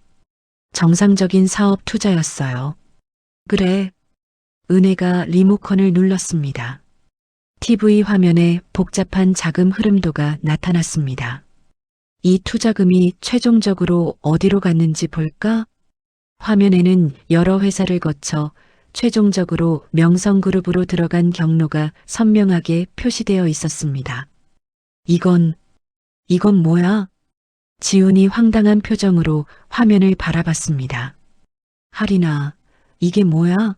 Speaker 2: 정상적인 사업 투자였어요. 그래. 은혜가 리모컨을 눌렀습니다. TV 화면에 복잡한 자금 흐름도가 나타났습니다. 이 투자금이 최종적으로 어디로 갔는지 볼까? 화면에는 여러 회사를 거쳐 최종적으로 명성그룹으로 들어간 경로가 선명하게 표시되어 있었습니다. 이건 뭐야? 지훈이 황당한 표정으로 화면을 바라봤습니다. 할인아, 이게 뭐야?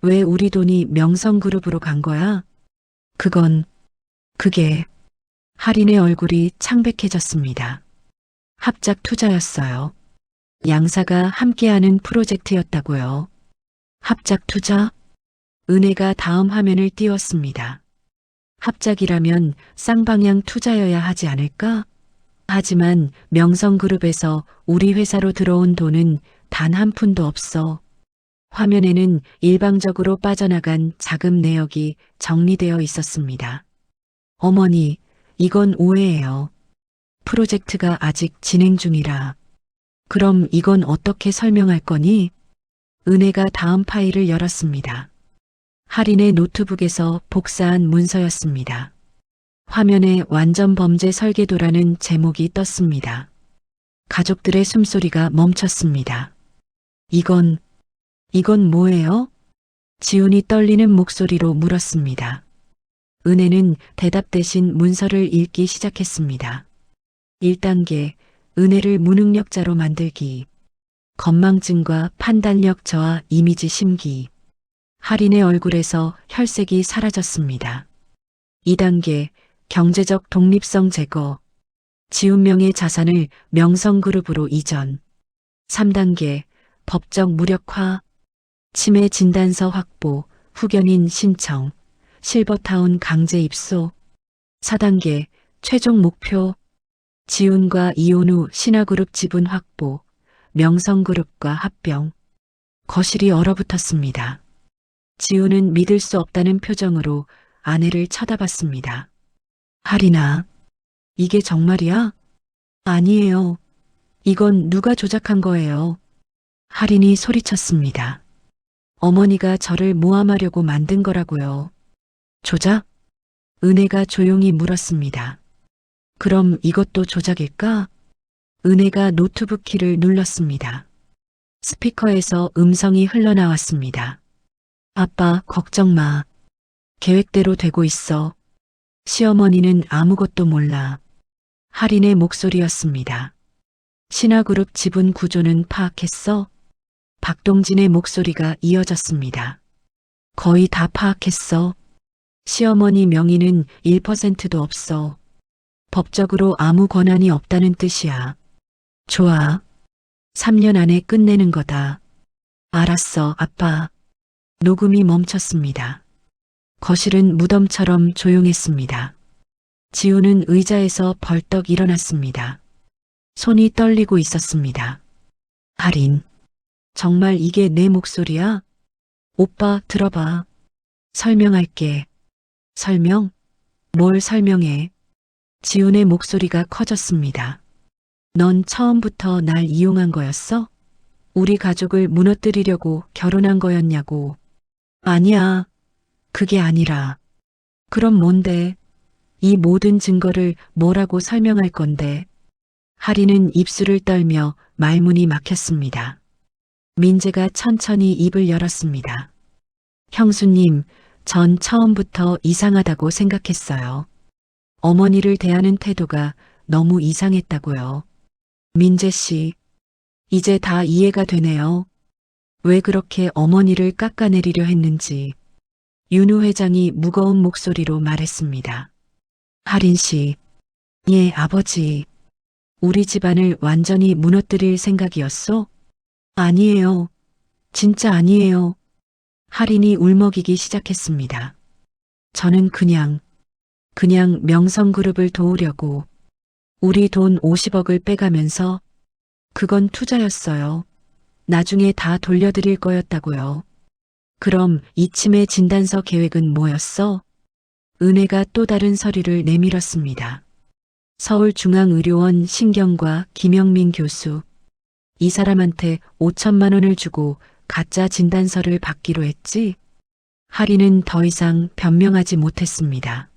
Speaker 2: 왜 우리 돈이 명성그룹으로 간 거야? 그게 할인의 얼굴이 창백해졌습니다. 합작 투자였어요. 양사가 함께하는 프로젝트였다고요. 합작 투자? 은혜가 다음 화면을 띄웠습니다. 합작이라면 쌍방향 투자여야 하지 않을까? 하지만 명성그룹에서 우리 회사로 들어온 돈은 단 한 푼도 없어. 화면에는 일방적으로 빠져나간 자금 내역이 정리되어 있었습니다. 어머니, 이건 오해예요. 프로젝트가 아직 진행 중이라. 그럼 이건 어떻게 설명할 거니? 은혜가 다음 파일을 열었습니다. 할인의 노트북에서 복사한 문서였습니다. 화면에 완전 범죄 설계도라는 제목이 떴습니다. 가족들의 숨소리가 멈췄습니다. 이건 뭐예요? 지훈이 떨리는 목소리로 물었습니다. 은혜는 대답 대신 문서를 읽기 시작했습니다. 1단계, 은혜를 무능력자로 만들기. 건망증과 판단력 저하 이미지 심기. 할인의 얼굴에서 혈색이 사라졌습니다. 2단계, 경제적 독립성 제거. 지훈명의 자산을 명성그룹으로 이전. 3단계, 법적 무력화. 치매 진단서 확보, 후견인 신청. 실버타운 강제 입소. 4단계, 최종 목표. 지훈과 이혼 후 신화그룹 지분 확보. 명성그룹과 합병. 거실이 얼어붙었습니다. 지훈은 믿을 수 없다는 표정으로 아내를 쳐다봤습니다. 할인아, 이게 정말이야? 아니에요. 이건 누가 조작한 거예요. 할인이 소리쳤습니다. 어머니가 저를 모함하려고 만든 거라고요. 조작? 은혜가 조용히 물었습니다. 그럼 이것도 조작일까? 은혜가 노트북 키를 눌렀습니다. 스피커에서 음성이 흘러나왔습니다. 아빠, 걱정 마. 계획대로 되고 있어. 시어머니는 아무것도 몰라. 할인의 목소리였습니다. 신화그룹 지분 구조는 파악했어? 박동진의 목소리가 이어졌습니다. 거의 다 파악했어. 시어머니 명의는 1%도 없어. 법적으로 아무 권한이 없다는 뜻이야. 좋아. 3년 안에 끝내는 거다. 알았어, 아빠. 녹음이 멈췄습니다. 거실은 무덤처럼 조용했습니다. 지훈은 의자에서 벌떡 일어났습니다. 손이 떨리고 있었습니다. 할인, 정말 이게 내 목소리야? 오빠, 들어봐. 설명할게. 설명? 뭘 설명해? 지훈의 목소리가 커졌습니다. 넌 처음부터 날 이용한 거였어? 우리 가족을 무너뜨리려고 결혼한 거였냐고. 아니야. 그게 아니라. 그럼 뭔데? 이 모든 증거를 뭐라고 설명할 건데? 할인은 입술을 떨며 말문이 막혔습니다. 민재가 천천히 입을 열었습니다. 형수님, 전 처음부터 이상하다고 생각했어요. 어머니를 대하는 태도가 너무 이상했다고요. 민재 씨, 이제 다 이해가 되네요. 왜 그렇게 어머니를 깎아내리려 했는지. 윤우 회장이 무거운 목소리로 말했습니다. 할인 씨, 예, 아버지. 우리 집안을 완전히 무너뜨릴 생각이었소? 아니에요. 진짜 아니에요. 할인이 울먹이기 시작했습니다. 저는 그냥 명성그룹을 도우려고 우리 돈 50억을 빼가면서 그건 투자였어요. 나중에 다 돌려드릴 거였다고요. 그럼 이침의 진단서 계획은 뭐였어? 은혜가 또 다른 서류를 내밀었습니다. 서울중앙의료원 신경과 김영민 교수. 이 사람한테 5천만 원을 주고 가짜 진단서를 받기로 했지? 할인은 더 이상 변명하지 못했습니다.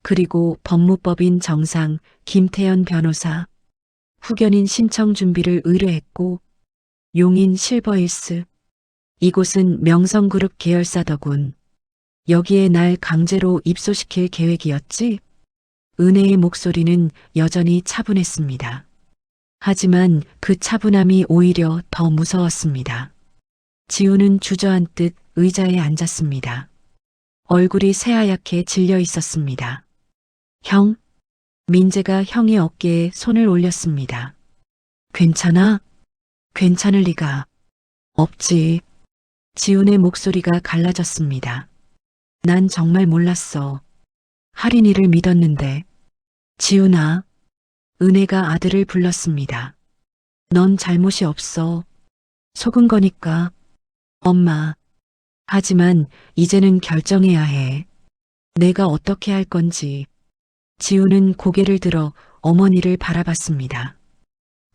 Speaker 2: 그리고 법무법인 정상 김태연 변호사, 후견인 신청 준비를 의뢰했고 용인 실버힐스. 이곳은 명성그룹 계열사더군. 여기에 날 강제로 입소시킬 계획이었지? 은혜의 목소리는 여전히 차분했습니다. 하지만 그 차분함이 오히려 더 무서웠습니다. 지우는 주저앉듯 의자에 앉았습니다. 얼굴이 새하얗게 질려 있었습니다. 형? 민재가 형의 어깨에 손을 올렸습니다. 괜찮아? 괜찮을 리가 없지. 지훈의 목소리가 갈라졌습니다. 난 정말 몰랐어. 할인이를 믿었는데. 지훈아. 은혜가 아들을 불렀습니다. 넌 잘못이 없어. 속은 거니까. 엄마. 하지만 이제는 결정해야 해. 내가 어떻게 할 건지. 지훈은 고개를 들어 어머니를 바라봤습니다.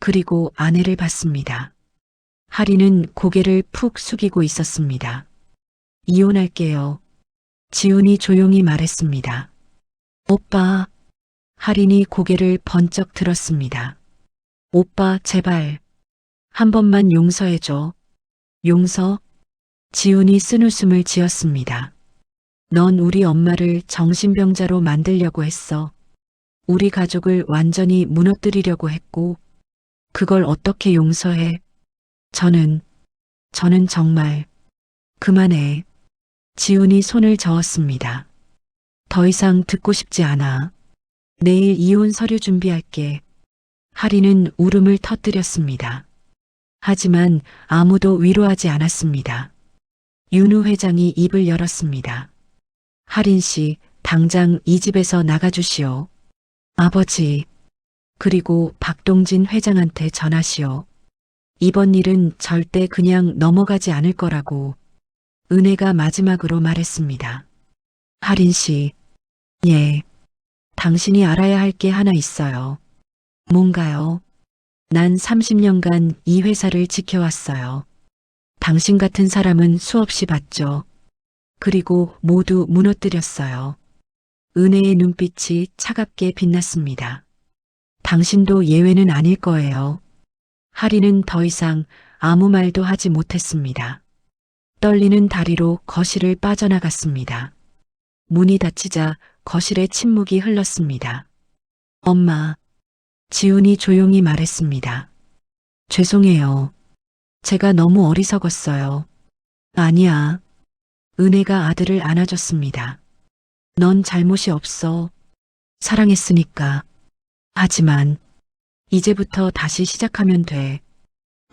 Speaker 2: 그리고 아내를 봤습니다. 할인은 고개를 푹 숙이고 있었습니다. 이혼할게요. 지훈이 조용히 말했습니다. 오빠. 할인이 고개를 번쩍 들었습니다. 오빠, 제발. 한 번만 용서해줘. 용서? 지훈이 쓴웃음을 지었습니다. 넌 우리 엄마를 정신병자로 만들려고 했어. 우리 가족을 완전히 무너뜨리려고 했고, 그걸 어떻게 용서해? 저는 정말, 그만해. 지훈이 손을 저었습니다. 더 이상 듣고 싶지 않아. 내일 이혼 서류 준비할게. 할인은 울음을 터뜨렸습니다. 하지만 아무도 위로하지 않았습니다. 윤우 회장이 입을 열었습니다. 할인 씨, 당장 이 집에서 나가주시오. 아버지. 그리고 박동진 회장한테 전하시오. 이번 일은 절대 그냥 넘어가지 않을 거라고. 은혜가 마지막으로 말했습니다. 할인 씨. 예. 당신이 알아야 할 게 하나 있어요. 뭔가요? 난 30년간 이 회사를 지켜왔어요. 당신 같은 사람은 수없이 봤죠. 그리고 모두 무너뜨렸어요. 은혜의 눈빛이 차갑게 빛났습니다. 당신도 예외는 아닐 거예요. 할인은 더 이상 아무 말도 하지 못했습니다. 떨리는 다리로 거실을 빠져나갔습니다. 문이 닫히자 거실에 침묵이 흘렀습니다. 엄마. 지훈이 조용히 말했습니다. 죄송해요. 제가 너무 어리석었어요. 아니야. 은혜가 아들을 안아줬습니다. 넌 잘못이 없어. 사랑했으니까. 하지만 이제부터 다시 시작하면 돼.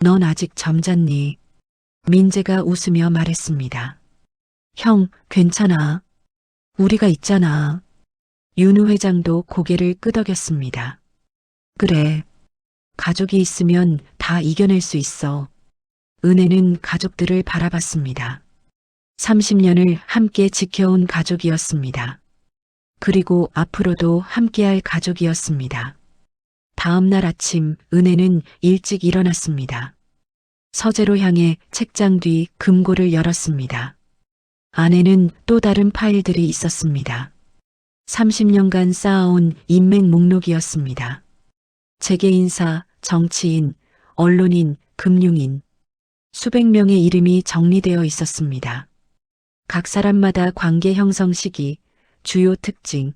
Speaker 2: 넌 아직 점잖니. 민재가 웃으며 말했습니다. 형, 괜찮아. 우리가 있잖아. 윤우 회장도 고개를 끄덕였습니다. 그래. 가족이 있으면 다 이겨낼 수 있어. 은혜는 가족들을 바라봤습니다. 30년을 함께 지켜온 가족이었습니다. 그리고 앞으로도 함께할 가족이었습니다. 다음 날 아침 은혜는 일찍 일어났습니다. 서재로 향해 책장 뒤 금고를 열었습니다. 안에는 또 다른 파일들이 있었습니다. 30년간 쌓아온 인맥 목록이었습니다. 재계인사, 정치인, 언론인, 금융인, 수백 명의 이름이 정리되어 있었습니다. 각 사람마다 관계 형성 시기, 주요 특징,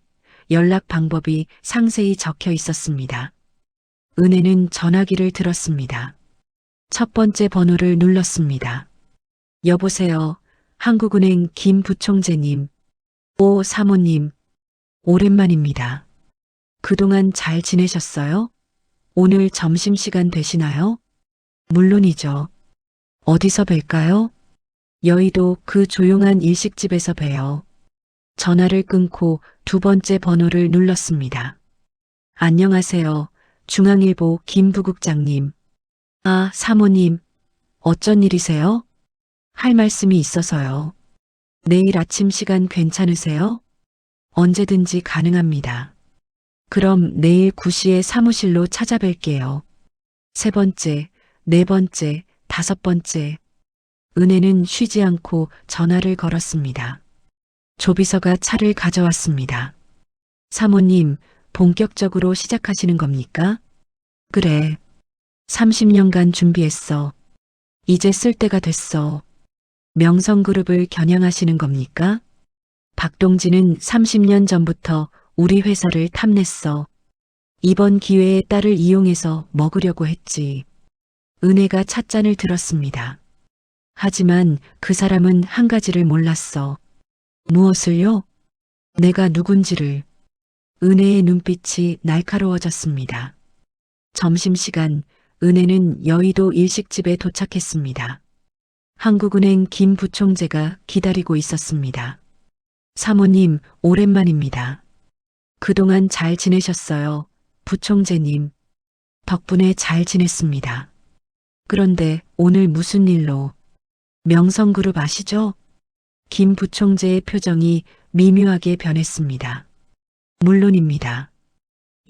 Speaker 2: 연락 방법이 상세히 적혀 있었습니다. 은혜는 전화기를 들었습니다. 첫 번째 번호를 눌렀습니다. 여보세요. 한국은행 김 부총재님. 오 사모님. 오랜만입니다. 그동안 잘 지내셨어요? 오늘 점심시간 되시나요? 물론이죠. 어디서 뵐까요? 여의도 그 조용한 일식집에서 봬요. 전화를 끊고 두 번째 번호를 눌렀습니다. 안녕하세요. 중앙일보 김 부국장님. 아, 사모님. 어쩐 일이세요? 할 말씀이 있어서요. 내일 아침 시간 괜찮으세요? 언제든지 가능합니다. 그럼 내일 9시에 사무실로 찾아뵐게요. 세 번째, 네 번째, 다섯 번째. 은혜는 쉬지 않고 전화를 걸었습니다. 조비서가 차를 가져왔습니다. 사모님, 본격적으로 시작하시는 겁니까? 그래. 30년간 준비했어. 이제 쓸 때가 됐어. 명성그룹을 겨냥하시는 겁니까? 박동진은 30년 전부터 우리 회사를 탐냈어. 이번 기회에 딸을 이용해서 먹으려고 했지. 은혜가 찻잔을 들었습니다. 하지만 그 사람은 한 가지를 몰랐어. 무엇을요? 내가 누군지를. 은혜의 눈빛이 날카로워졌습니다. 점심시간 은혜는 여의도 일식집에 도착했습니다. 한국은행 김 부총재가 기다리고 있었습니다. 사모님, 오랜만입니다. 그동안 잘 지내셨어요, 부총재님. 덕분에 잘 지냈습니다. 그런데 오늘 무슨 일로? 명성그룹 아시죠? 김 부총재의 표정이 미묘하게 변했습니다. 물론입니다.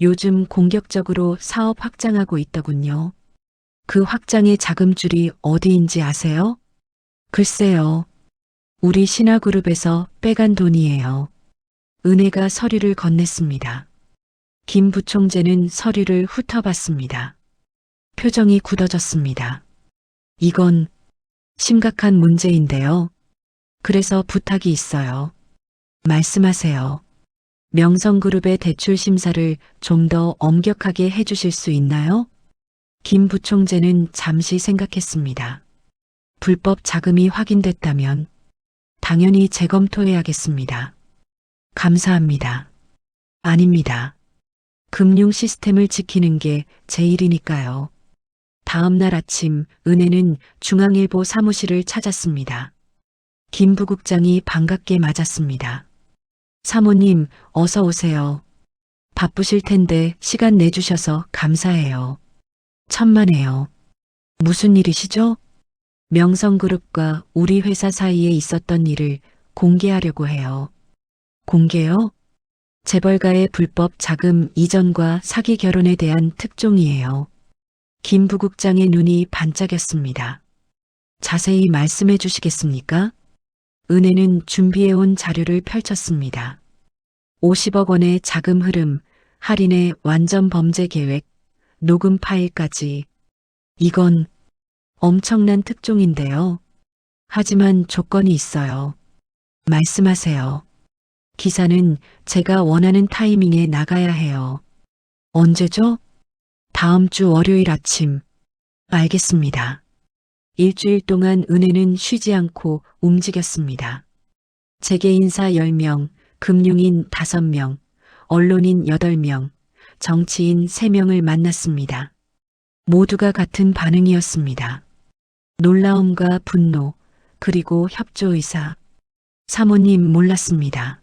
Speaker 2: 요즘 공격적으로 사업 확장하고 있더군요. 그 확장의 자금줄이 어디인지 아세요? 글쎄요. 우리 신화그룹에서 빼간 돈이에요. 은혜가 서류를 건넸습니다. 김 부총재는 서류를 훑어봤습니다. 표정이 굳어졌습니다. 이건 심각한 문제인데요. 그래서 부탁이 있어요. 말씀하세요. 명성그룹의 대출 심사를 좀 더 엄격하게 해주실 수 있나요? 김 부총재는 잠시 생각했습니다. 불법 자금이 확인됐다면 당연히 재검토해야겠습니다. 감사합니다. 아닙니다. 금융 시스템을 지키는 게 제 일이니까요. 다음 날 아침 은혜는 중앙일보 사무실을 찾았습니다. 김 부국장이 반갑게 맞았습니다. 사모님, 어서 오세요. 바쁘실 텐데 시간 내주셔서 감사해요. 천만에요. 무슨 일이시죠? 명성그룹과 우리 회사 사이에 있었던 일을 공개하려고 해요. 공개요? 재벌가의 불법 자금 이전과 사기 결혼에 대한 특종이에요. 김 부국장의 눈이 반짝였습니다. 자세히 말씀해 주시겠습니까? 은혜는 준비해온 자료를 펼쳤습니다. 50억 원의 자금 흐름, 할인의 완전 범죄 계획, 녹음 파일까지. 이건 엄청난 특종인데요. 하지만 조건이 있어요. 말씀하세요. 기사는 제가 원하는 타이밍에 나가야 해요. 언제죠? 다음 주 월요일 아침. 알겠습니다. 일주일 동안 은혜는 쉬지 않고 움직였습니다. 재계인사 10명, 금융인 5명, 언론인 8명, 정치인 3명을 만났습니다. 모두가 같은 반응이었습니다. 놀라움과 분노, 그리고 협조 의사. 사모님 몰랐습니다.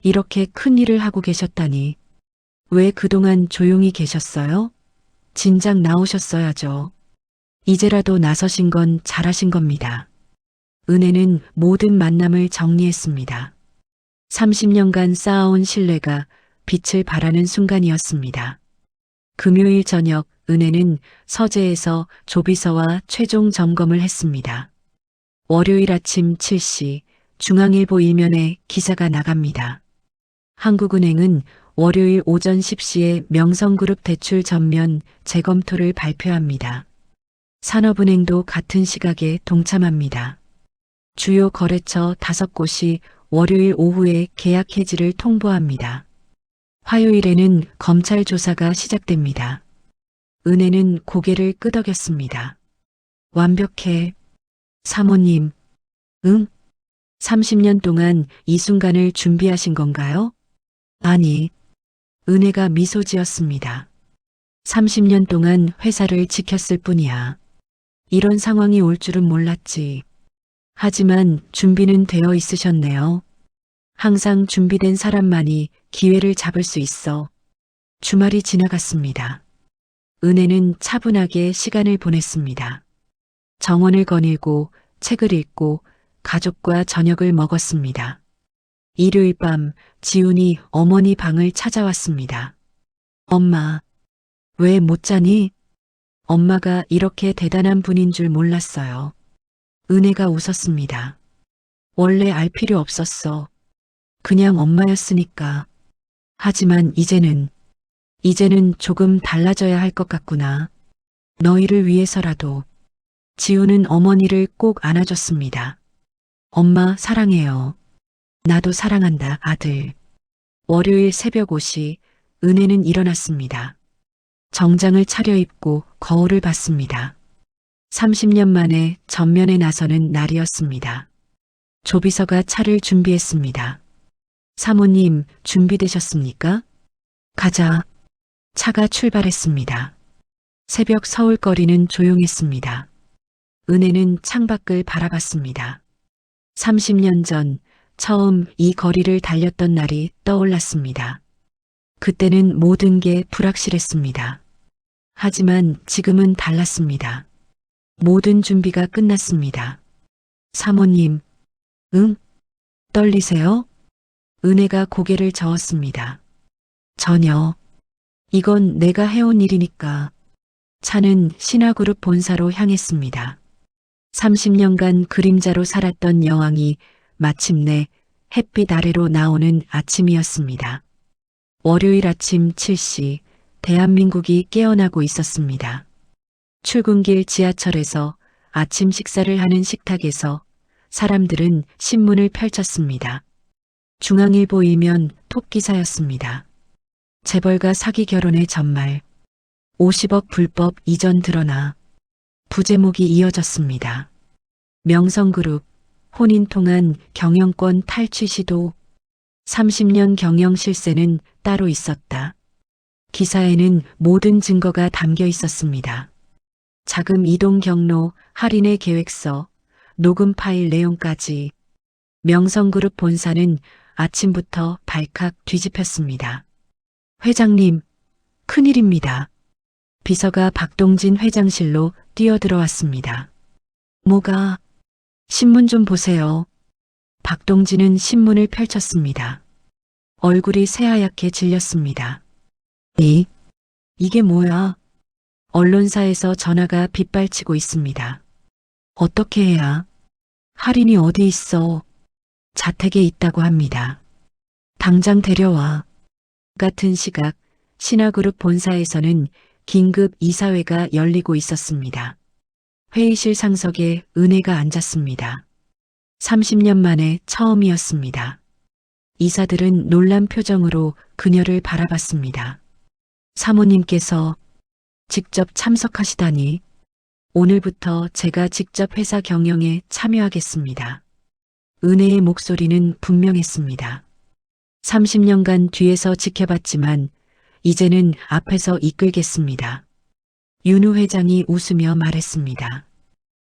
Speaker 2: 이렇게 큰 일을 하고 계셨다니. 왜 그동안 조용히 계셨어요? 진작 나오셨어야죠. 이제라도 나서신 건 잘하신 겁니다. 은혜는 모든 만남을 정리했습니다. 30년간 쌓아온 신뢰가 빛을 발하는 순간이었습니다. 금요일 저녁 은혜는 서재에서 조비서와 최종 점검을 했습니다. 월요일 아침 7시 중앙일보 일면에 기사가 나갑니다. 한국은행은 월요일 오전 10시에 명성그룹 대출 전면 재검토를 발표합니다. 산업은행도 같은 시각에 동참합니다. 주요 거래처 5곳이 월요일 오후에 계약 해지를 통보합니다. 화요일에는 검찰 조사가 시작됩니다. 은혜는 고개를 끄덕였습니다. 완벽해. 사모님. 응? 30년 동안 이 순간을 준비하신 건가요? 아니. 은혜가 미소 지었습니다. 30년 동안 회사를 지켰을 뿐이야. 이런 상황이 올 줄은 몰랐지. 하지만 준비는 되어 있으셨네요. 항상 준비된 사람만이 기회를 잡을 수 있어. 주말이 지나갔습니다. 은혜는 차분하게 시간을 보냈습니다. 정원을 거닐고 책을 읽고 가족과 저녁을 먹었습니다. 일요일 밤 지훈이 어머니 방을 찾아왔습니다. 엄마, 왜 못 자니? 엄마가 이렇게 대단한 분인 줄 몰랐어요. 은혜가 웃었습니다. 원래 알 필요 없었어. 그냥 엄마였으니까. 하지만 이제는 조금 달라져야 할 것 같구나. 너희를 위해서라도. 지우는 어머니를 꼭 안아줬습니다. 엄마 사랑해요. 나도 사랑한다, 아들. 월요일 새벽 5시 은혜는 일어났습니다. 정장을 차려입고 거울을 봤습니다. 30년 만에 전면에 나서는 날이었습니다. 조비서가 차를 준비했습니다. 사모님, 준비되셨습니까? 가자. 차가 출발했습니다. 새벽 서울거리는 조용했습니다. 은혜는 창밖을 바라봤습니다. 30년 전 처음 이 거리를 달렸던 날이 떠올랐습니다. 그때는 모든 게 불확실했습니다. 하지만 지금은 달랐습니다. 모든 준비가 끝났습니다. 사모님, 응? 떨리세요? 은혜가 고개를 저었습니다. 전혀. 이건 내가 해온 일이니까. 차는 신화그룹 본사로 향했습니다. 30년간 그림자로 살았던 여왕이 마침내 햇빛 아래로 나오는 아침이었습니다. 월요일 아침 7시 대한민국이 깨어나고 있었습니다. 출근길 지하철에서 아침 식사를 하는 식탁에서 사람들은 신문을 펼쳤습니다. 중앙일보 일면 톱 기사였습니다. 재벌가 사기 결혼의 전말. 50억 불법 이전 드러나. 부제목이 이어졌습니다. 명성그룹 혼인 통한 경영권 탈취 시도. 30년 경영 실세는 따로 있었다. 기사에는 모든 증거가 담겨 있었습니다. 자금 이동 경로, 할인의 계획서, 녹음 파일 내용까지. 명성그룹 본사는 아침부터 발칵 뒤집혔습니다. 회장님, 큰일입니다. 비서가 박동진 회장실로 뛰어들어왔습니다. 뭐가? 신문 좀 보세요. 박동진은 신문을 펼쳤습니다. 얼굴이 새하얗게 질렸습니다. 이게 뭐야? 언론사에서 전화가 빗발치고 있습니다. 어떻게 해야? 할인이 어디 있어? 자택에 있다고 합니다. 당장 데려와. 같은 시각 신화그룹 본사에서는 긴급 이사회가 열리고 있었습니다. 회의실 상석에 은혜가 앉았습니다. 30년 만에 처음이었습니다. 이사들은 놀란 표정으로 그녀를 바라봤습니다. 사모님께서 직접 참석하시다니. 오늘부터 제가 직접 회사 경영에 참여하겠습니다. 은혜의 목소리는 분명했습니다. 30년간 뒤에서 지켜봤지만 이제는 앞에서 이끌겠습니다. 윤우 회장이 웃으며 말했습니다.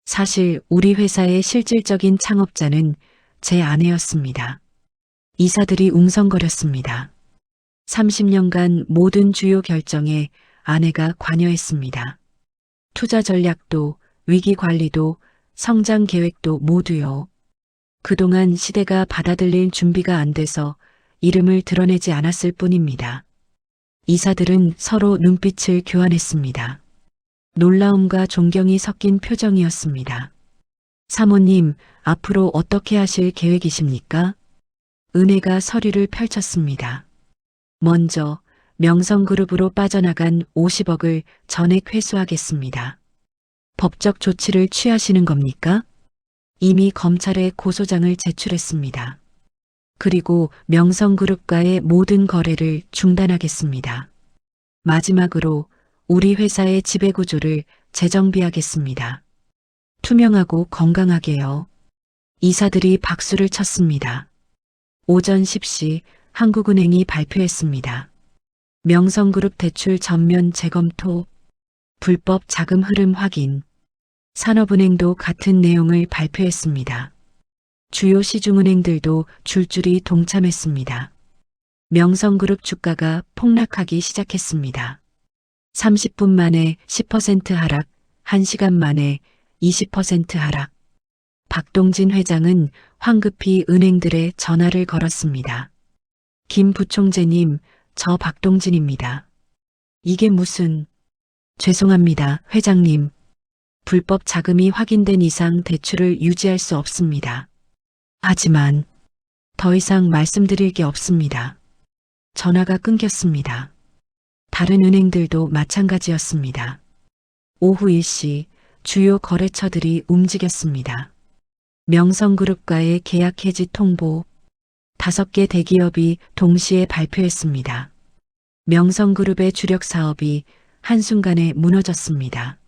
Speaker 2: 사실 우리 회사의 실질적인 창업자는 제 아내였습니다. 이사들이 웅성거렸습니다. 30년간 모든 주요 결정에 아내가 관여했습니다. 투자 전략도, 위기 관리도, 성장 계획도 모두요. 그동안 시대가 받아들일 준비가 안 돼서 이름을 드러내지 않았을 뿐입니다. 이사들은 서로 눈빛을 교환했습니다. 놀라움과 존경이 섞인 표정이었습니다. 사모님, 앞으로 어떻게 하실 계획이십니까? 은혜가 서류를 펼쳤습니다. 먼저 명성그룹으로 빠져나간 50억을 전액 회수하겠습니다. 법적 조치를 취하시는 겁니까? 이미 검찰에 고소장을 제출했습니다. 그리고 명성그룹과의 모든 거래를 중단하겠습니다. 마지막으로 우리 회사의 지배구조를 재정비하겠습니다. 투명하고 건강하게요. 이사들이 박수를 쳤습니다. 오전 10시 한국은행이 발표했습니다. 명성그룹 대출 전면 재검토, 불법 자금 흐름 확인. 산업은행도 같은 내용을 발표했습니다. 주요 시중은행들도 줄줄이 동참했습니다. 명성그룹 주가가 폭락하기 시작했습니다. 30분 만에 10% 하락, 1시간 만에 20% 하락. 박동진 회장은 황급히 은행들에 전화를 걸었습니다. 김 부총재님, 저 박동진입니다. 이게 무슨... 죄송합니다, 회장님. 불법 자금이 확인된 이상 대출을 유지할 수 없습니다. 하지만 더 이상 말씀드릴 게 없습니다. 전화가 끊겼습니다. 다른 은행들도 마찬가지였습니다. 오후 1시 주요 거래처들이 움직였습니다. 명성그룹과의 계약 해지 통보 5개 대기업이 동시에 발표했습니다. 명성그룹의 주력 사업이 한순간에 무너졌습니다.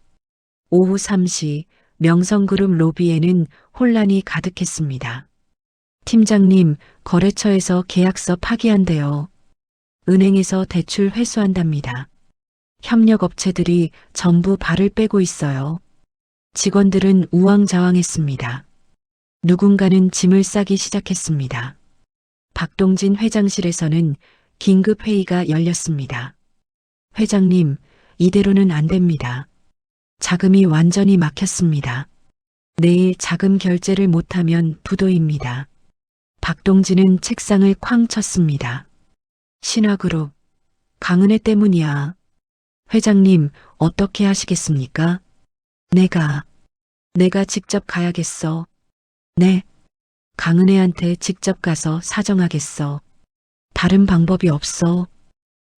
Speaker 2: 오후 3시 명성그룹 로비에는 혼란이 가득했습니다. 팀장님, 거래처에서 계약서 파기한대요. 은행에서 대출 회수한답니다. 협력업체들이 전부 발을 빼고 있어요. 직원들은 우왕좌왕했습니다. 누군가는 짐을 싸기 시작했습니다. 박동진 회장실에서는 긴급 회의가 열렸습니다. 회장님, 이대로는 안 됩니다. 자금이 완전히 막혔습니다. 내일 자금 결제를 못하면 부도입니다. 박동진은 책상을 쾅 쳤습니다. 신화그룹, 강은혜 때문이야. 회장님, 어떻게 하시겠습니까? 내가 직접 가야겠어. 네. 강은혜한테 직접 가서 사정하겠어. 다른 방법이 없어.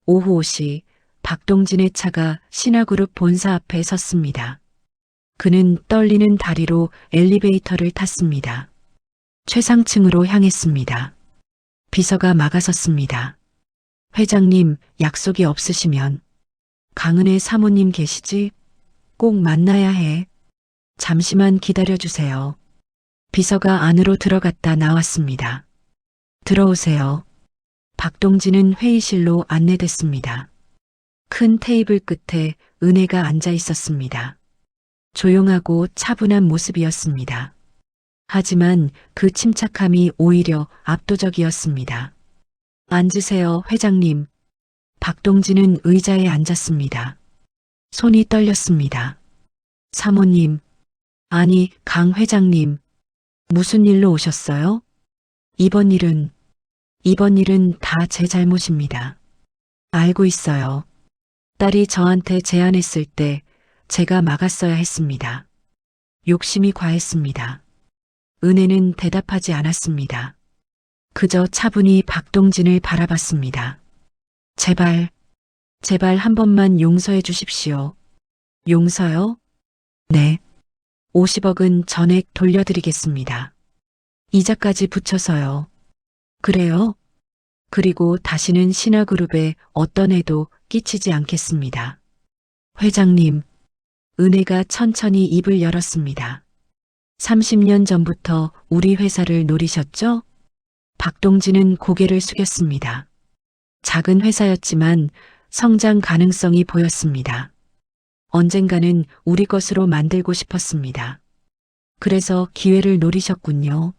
Speaker 2: 오후 5시 박동진의 차가 신화그룹 본사 앞에 섰습니다. 그는 떨리는 다리로 엘리베이터를 탔습니다. 최상층으로 향했습니다. 비서가 막아섰습니다. 회장님, 약속이 없으시면 강은혜 사모님 계시지? 꼭 만나야 해. 잠시만 기다려주세요. 비서가 안으로 들어갔다 나왔습니다. 들어오세요. 박동진은 회의실로 안내됐습니다. 큰 테이블 끝에 은혜가 앉아 있었습니다. 조용하고 차분한 모습이었습니다. 하지만 그 침착함이 오히려 압도적이었습니다. 앉으세요, 회장님. 박동진은 의자에 앉았습니다. 손이 떨렸습니다. 사모님, 아니, 강 회장님. 무슨 일로 오셨어요? 이번 일은 다 제 잘못입니다. 알고 있어요. 딸이 저한테 제안했을 때 제가 막았어야 했습니다. 욕심이 과했습니다. 은혜는 대답하지 않았습니다. 그저 차분히 박동진을 바라봤습니다. 제발 한 번만 용서해 주십시오. 용서요? 네. 50억은 전액 돌려드리겠습니다. 이자까지 붙여서요. 그래요? 그리고 다시는 신화그룹에 어떤 해도 끼치지 않겠습니다. 회장님, 은혜가 천천히 입을 열었습니다. 30년 전부터 우리 회사를 노리셨죠? 박동진은 고개를 숙였습니다. 작은 회사였지만 성장 가능성이 보였습니다. 언젠가는 우리 것으로 만들고 싶었습니다. 그래서 기회를 노리셨군요.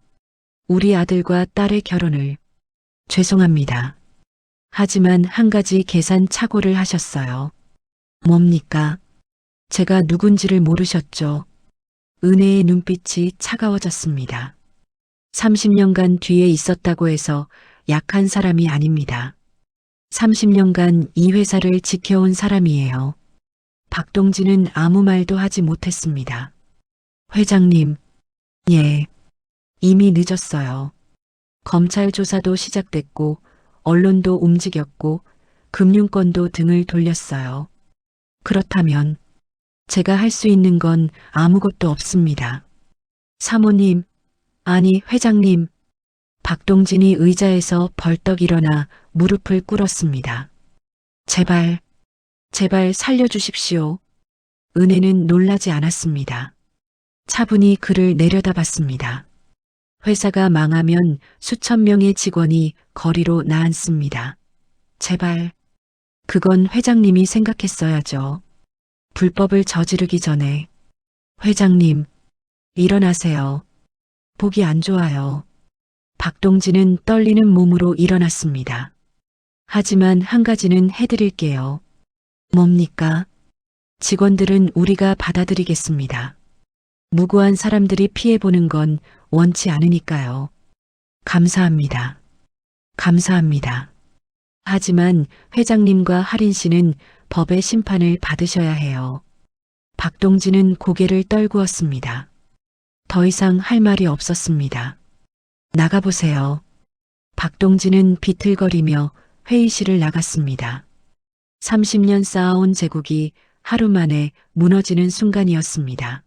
Speaker 2: 우리 아들과 딸의 결혼을. 죄송합니다. 하지만 한 가지 계산 착오를 하셨어요. 뭡니까? 제가 누군지를 모르셨죠. 은혜의 눈빛이 차가워졌습니다. 30년간 뒤에 있었다고 해서 약한 사람이 아닙니다. 30년간 이 회사를 지켜온 사람이에요. 박동진은 아무 말도 하지 못했습니다. 회장님, 예, 이미 늦었어요. 검찰 조사도 시작됐고, 언론도 움직였고, 금융권도 등을 돌렸어요. 그렇다면 제가 할 수 있는 건 아무것도 없습니다. 사모님, 아니 회장님. 박동진이 의자에서 벌떡 일어나 무릎을 꿇었습니다. 제발 살려주십시오. 은혜는 놀라지 않았습니다. 차분히 그를 내려다봤습니다. 회사가 망하면 수천 명의 직원이 거리로 나앉습니다. 제발. 그건 회장님이 생각했어야죠. 불법을 저지르기 전에. 회장님, 일어나세요. 보기 안 좋아요. 박동진은 떨리는 몸으로 일어났습니다. 하지만 한 가지는 해드릴게요. 뭡니까? 직원들은 우리가 받아들이겠습니다. 무고한 사람들이 피해보는 건 원치 않으니까요. 감사합니다. 감사합니다. 하지만 회장님과 할인 씨는 법의 심판을 받으셔야 해요. 박동진은 고개를 떨구었습니다. 더 이상 할 말이 없었습니다. 나가보세요. 박동진은 비틀거리며 회의실을 나갔습니다. 30년 쌓아온 제국이 하루 만에 무너지는 순간이었습니다.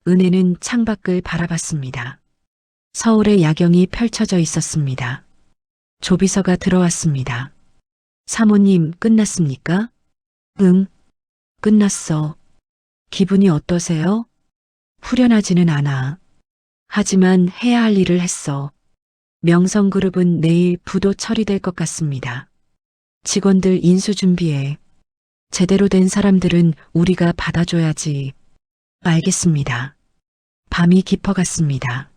Speaker 2: 은혜는 창밖을 바라봤습니다. 서울의 야경이 펼쳐져 있었습니다. 조비서가 들어왔습니다. 사모님, 끝났습니까? 응, 끝났어. 기분이 어떠세요? 후련하지는 않아. 하지만 해야 할 일을 했어. 명성그룹은 내일 부도 처리될 것 같습니다. 직원들 인수 준비해. 제대로 된 사람들은 우리가 받아줘야지. 알겠습니다. 밤이 깊어갔습니다.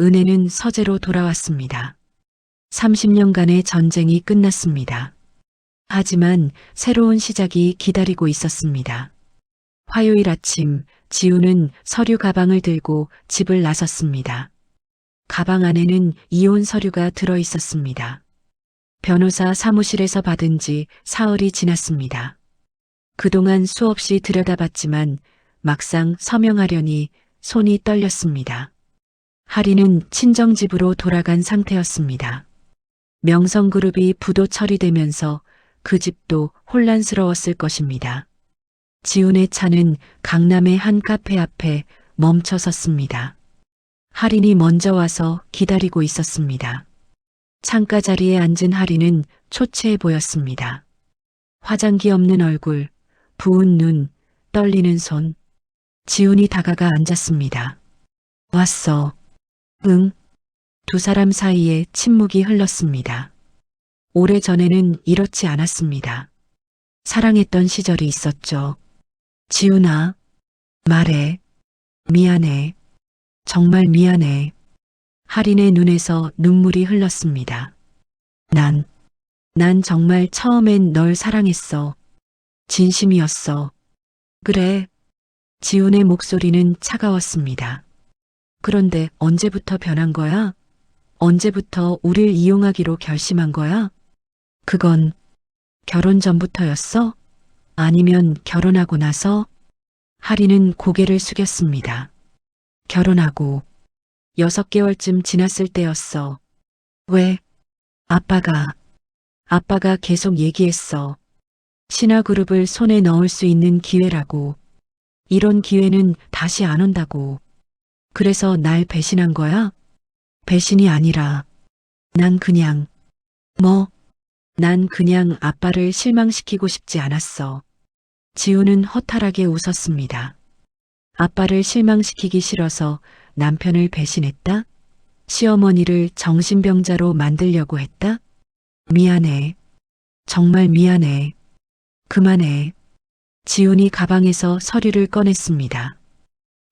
Speaker 2: 은혜는 서재로 돌아왔습니다. 30년간의 전쟁이 끝났습니다. 하지만 새로운 시작이 기다리고 있었습니다. 화요일 아침, 지우는 서류 가방을 들고 집을 나섰습니다. 가방 안에는 이혼 서류가 들어 있었습니다. 변호사 사무실에서 받은 지 사흘이 지났습니다. 그동안 수없이 들여다봤지만 막상 서명하려니 손이 떨렸습니다. 할인은 친정집으로 돌아간 상태였습니다. 명성그룹이 부도 처리되면서 그 집도 혼란스러웠을 것입니다. 지훈의 차는 강남의 한 카페 앞에 멈춰 섰습니다. 할인이 먼저 와서 기다리고 있었습니다. 창가 자리에 앉은 할인은 초췌해 보였습니다. 화장기 없는 얼굴, 부은 눈, 떨리는 손. 지훈이 다가가 앉았습니다. 왔어. 응. 두 사람 사이에 침묵이 흘렀습니다. 오래전에는 이렇지 않았습니다. 사랑했던 시절이 있었죠. 지훈아, 말해. 미안해. 정말 미안해. 할인의 눈에서 눈물이 흘렀습니다. 난 정말 처음엔 널 사랑했어. 진심이었어. 그래. 지훈의 목소리는 차가웠습니다. 그런데 언제부터 변한 거야? 언제부터 우릴 이용하기로 결심한 거야? 그건 결혼 전부터였어? 아니면 결혼하고 나서? 할인은 고개를 숙였습니다. 결혼하고 6개월쯤 지났을 때였어. 왜? 아빠가 계속 얘기했어. 신화그룹을 손에 넣을 수 있는 기회라고. 이런 기회는 다시 안 온다고. 그래서 날 배신한 거야? 배신이 아니라 난 그냥 아빠를 실망시키고 싶지 않았어. 지우는 허탈하게 웃었습니다. 아빠를 실망시키기 싫어서 남편을 배신했다? 시어머니를 정신병자로 만들려고 했다? 미안해. 정말 미안해. 그만해. 지훈이 가방에서 서류를 꺼냈습니다.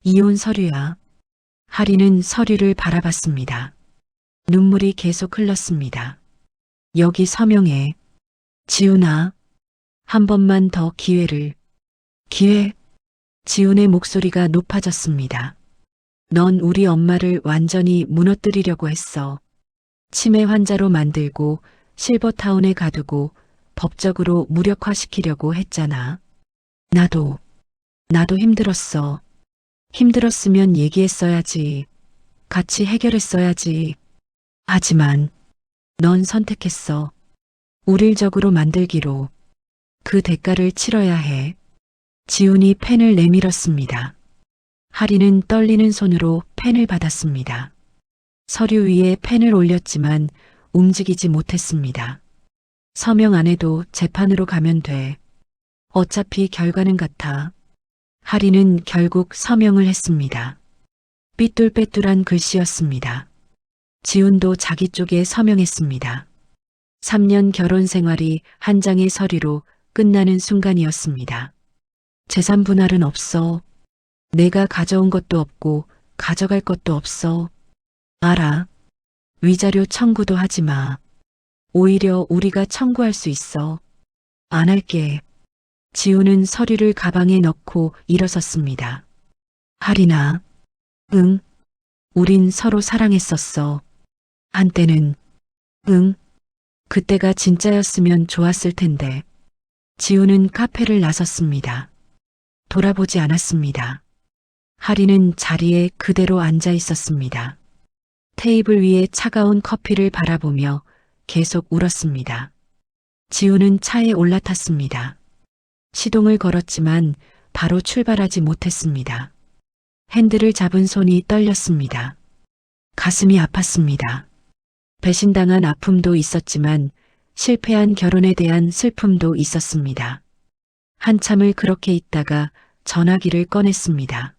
Speaker 2: 이혼 서류야. 할인은 서류를 바라봤습니다. 눈물이 계속 흘렀습니다. 여기 서명해. 지훈아, 한 번만 더 기회를. 기회? 지훈의 목소리가 높아졌습니다. 넌 우리 엄마를 완전히 무너뜨리려고 했어. 치매 환자로 만들고 실버타운에 가두고 법적으로 무력화시키려고 했잖아. 나도 힘들었어. 힘들었으면 얘기했어야지. 같이 해결했어야지. 하지만 넌 선택했어. 우릴 적으로 만들기로. 그 대가를 치러야 해. 지훈이 펜을 내밀었습니다. 할인은 떨리는 손으로 펜을 받았습니다. 서류 위에 펜을 올렸지만 움직이지 못했습니다. 서명 안 해도 재판으로 가면 돼. 어차피 결과는 같아. 할인은 결국 서명을 했습니다. 삐뚤빼뚤한 글씨였습니다. 지훈도 자기 쪽에 서명했습니다. 3년 결혼 생활이 한 장의 서류로 끝나는 순간이었습니다. 재산 분할은 없어. 내가 가져온 것도 없고 가져갈 것도 없어. 알아. 위자료 청구도 하지 마. 오히려 우리가 청구할 수 있어. 안 할게. 지우는 서류를 가방에 넣고 일어섰습니다. 하리나. 응. 우린 서로 사랑했었어. 한때는. 응. 그때가 진짜였으면 좋았을 텐데. 지우는 카페를 나섰습니다. 돌아보지 않았습니다. 하리는 자리에 그대로 앉아 있었습니다. 테이블 위에 차가운 커피를 바라보며 계속 울었습니다. 지우는 차에 올라탔습니다. 시동을 걸었지만 바로 출발하지 못했습니다. 핸들을 잡은 손이 떨렸습니다. 가슴이 아팠습니다. 배신당한 아픔도 있었지만 실패한 결혼에 대한 슬픔도 있었습니다. 한참을 그렇게 있다가 전화기를 꺼냈습니다.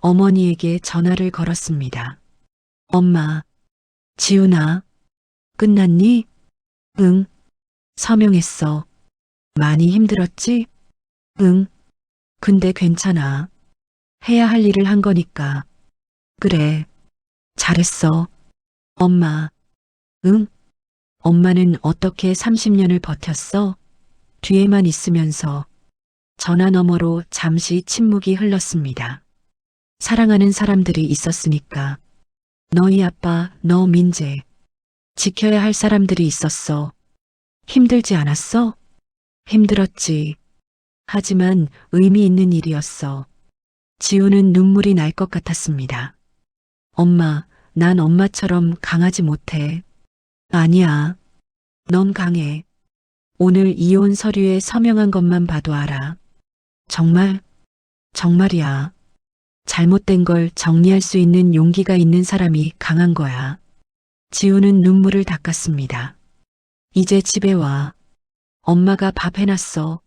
Speaker 2: 어머니에게 전화를 걸었습니다. 엄마, 지훈아, 끝났니? 응, 서명했어. 많이 힘들었지? 응, 근데 괜찮아. 해야 할 일을 한 거니까. 그래, 잘했어. 엄마, 응? 엄마는 어떻게 30년을 버텼어? 뒤에만 있으면서. 전화 너머로 잠시 침묵이 흘렀습니다. 사랑하는 사람들이 있었으니까. 너희 아빠, 너 민재. 지켜야 할 사람들이 있었어. 힘들지 않았어? 힘들었지. 하지만 의미 있는 일이었어. 지우는 눈물이 날 것 같았습니다. 엄마, 난 엄마처럼 강하지 못해. 아니야. 넌 강해. 오늘 이혼 서류에 서명한 것만 봐도 알아. 정말, 정말이야. 잘못된 걸 정리할 수 있는 용기가 있는 사람이 강한 거야. 지우는 눈물을 닦았습니다. 이제 집에 와. 엄마가 밥 해놨어.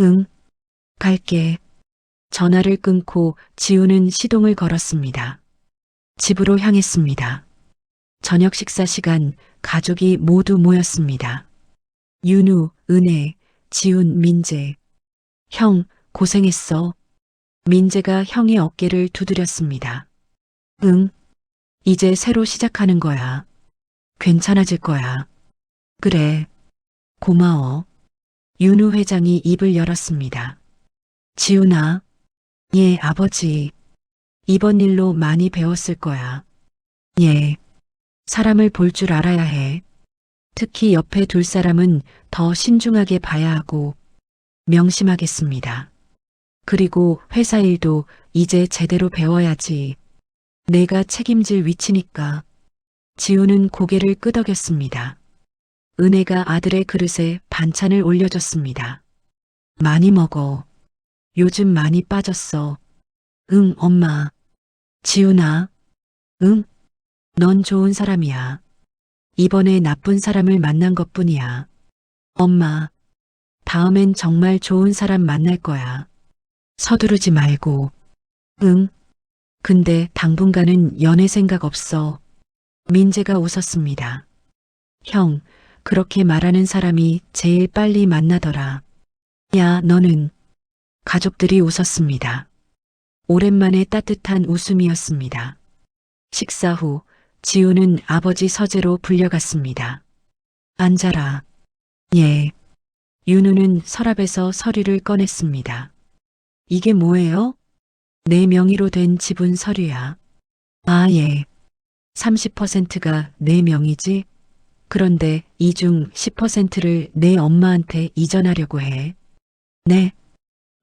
Speaker 2: 응, 갈게. 전화를 끊고 지우는 시동을 걸었습니다. 집으로 향했습니다. 저녁 식사 시간 가족이 모두 모였습니다. 윤우, 은혜, 지훈, 민재. 형, 고생했어. 민재가 형의 어깨를 두드렸습니다. 응, 이제 새로 시작하는 거야. 괜찮아질 거야. 그래, 고마워. 윤우 회장이 입을 열었습니다. 지훈아, 예, 아버지. 이번 일로 많이 배웠을 거야. 예, 사람을 볼 줄 알아야 해. 특히 옆에 둘 사람은 더 신중하게 봐야 하고 명심하겠습니다. 그리고 회사 일도 이제 제대로 배워야지. 내가 책임질 위치니까. 지우는 고개를 끄덕였습니다. 은혜가 아들의 그릇에 반찬을 올려줬습니다. 많이 먹어. 요즘 많이 빠졌어. 응, 엄마. 지훈아. 응? 넌 좋은 사람이야. 이번에 나쁜 사람을 만난 것뿐이야. 엄마. 다음엔 정말 좋은 사람 만날 거야. 서두르지 말고. 응. 근데 당분간은 연애 생각 없어. 민재가 웃었습니다. 형, 그렇게 말하는 사람이 제일 빨리 만나더라. 야, 너는. 가족들이 웃었습니다. 오랜만에 따뜻한 웃음이었습니다. 식사 후 지우는 아버지 서재로 불려갔습니다. 앉아라. 예. 윤우는 서랍에서 서류를 꺼냈습니다. 이게 뭐예요? 내 명의로 된 지분 서류야. 아, 예. 30%가 내 명의지? 그런데 이 중 10%를 내 엄마한테 이전하려고 해. 네.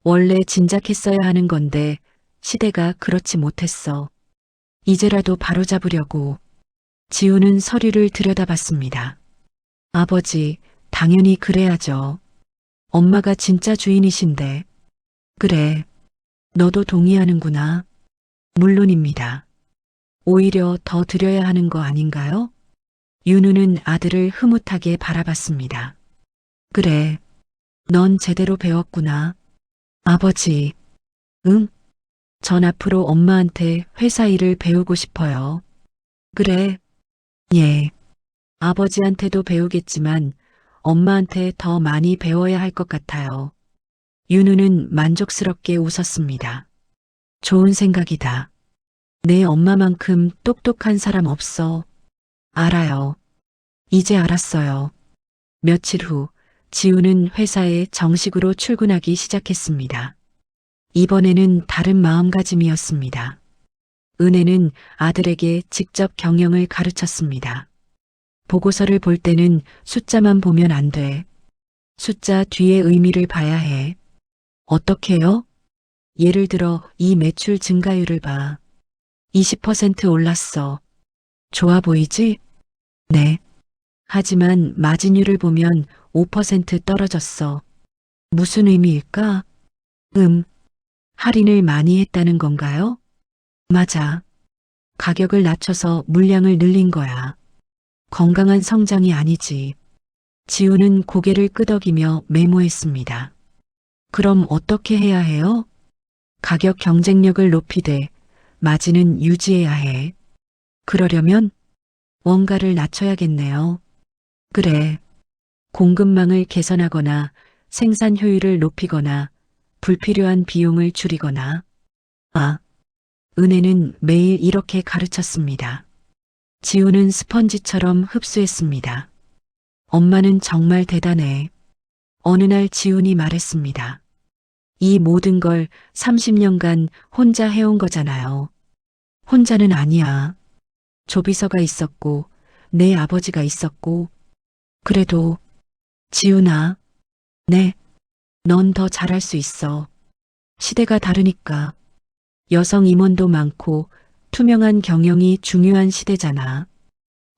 Speaker 2: 원래 진작했어야 하는 건데 시대가 그렇지 못했어. 이제라도 바로잡으려고. 지우는 서류를 들여다봤습니다. 아버지, 당연히 그래야죠. 엄마가 진짜 주인이신데. 그래. 너도 동의하는구나. 물론입니다. 오히려 더 드려야 하는 거 아닌가요? 윤우는 아들을 흐뭇하게 바라봤습니다. 그래. 넌 제대로 배웠구나. 아버지. 응? 전 앞으로 엄마한테 회사 일을 배우고 싶어요. 그래. 예. 아버지한테도 배우겠지만 엄마한테 더 많이 배워야 할 것 같아요. 윤우는 만족스럽게 웃었습니다. 좋은 생각이다. 내 엄마만큼 똑똑한 사람 없어. 알아요. 이제 알았어요. 며칠 후 지우는 회사에 정식으로 출근하기 시작했습니다. 이번에는 다른 마음가짐이었습니다. 은혜는 아들에게 직접 경영을 가르쳤습니다. 보고서를 볼 때는 숫자만 보면 안 돼. 숫자 뒤에 의미를 봐야 해. 어떻게요? 예를 들어 이 매출 증가율을 봐. 20% 올랐어. 좋아 보이지? 네. 하지만 마진율을 보면 5% 떨어졌어. 무슨 의미일까? 할인을 많이 했다는 건가요? 맞아. 가격을 낮춰서 물량을 늘린 거야. 건강한 성장이 아니지. 지우는 고개를 끄덕이며 메모했습니다. 그럼 어떻게 해야 해요? 가격 경쟁력을 높이되 마진은 유지해야 해. 그러려면 원가를 낮춰야겠네요. 그래. 공급망을 개선하거나 생산 효율을 높이거나 불필요한 비용을 줄이거나. 은혜는 매일 이렇게 가르쳤습니다. 지우는 스펀지처럼 흡수했습니다. 엄마는 정말 대단해. 어느 날 지훈이 말했습니다. 이 모든 걸 30년간 혼자 해온 거잖아요. 혼자는 아니야. 조비서가 있었고, 내 아버지가 있었고, 그래도, 지훈아, 네, 넌 더 잘할 수 있어. 시대가 다르니까. 여성 임원도 많고, 투명한 경영이 중요한 시대잖아.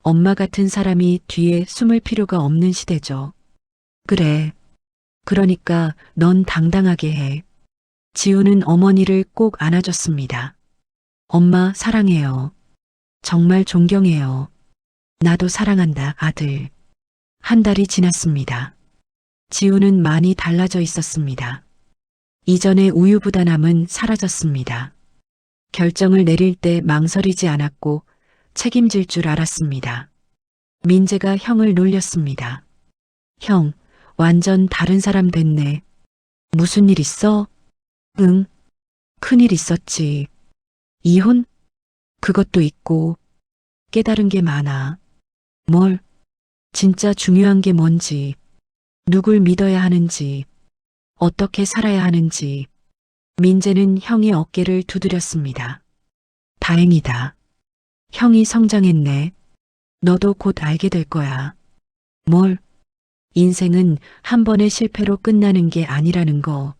Speaker 2: 엄마 같은 사람이 뒤에 숨을 필요가 없는 시대죠. 그래. 그러니까 넌 당당하게 해. 지우는 어머니를 꼭 안아줬습니다. 엄마 사랑해요. 정말 존경해요. 나도 사랑한다, 아들. 한 달이 지났습니다. 지우는 많이 달라져 있었습니다. 이전의 우유부단함은 사라졌습니다. 결정을 내릴 때 망설이지 않았고 책임질 줄 알았습니다. 민재가 형을 놀렸습니다. 형, 완전 다른 사람 됐네. 무슨 일 있어? 응, 큰일 있었지. 이혼? 그것도 있고 깨달은 게 많아. 뭘? 진짜 중요한 게 뭔지, 누굴 믿어야 하는지, 어떻게 살아야 하는지. 민재는 형의 어깨를 두드렸습니다. 다행이다. 형이 성장했네. 너도 곧 알게 될 거야. 뭘? 인생은 한 번의 실패로 끝나는 게 아니라는 거.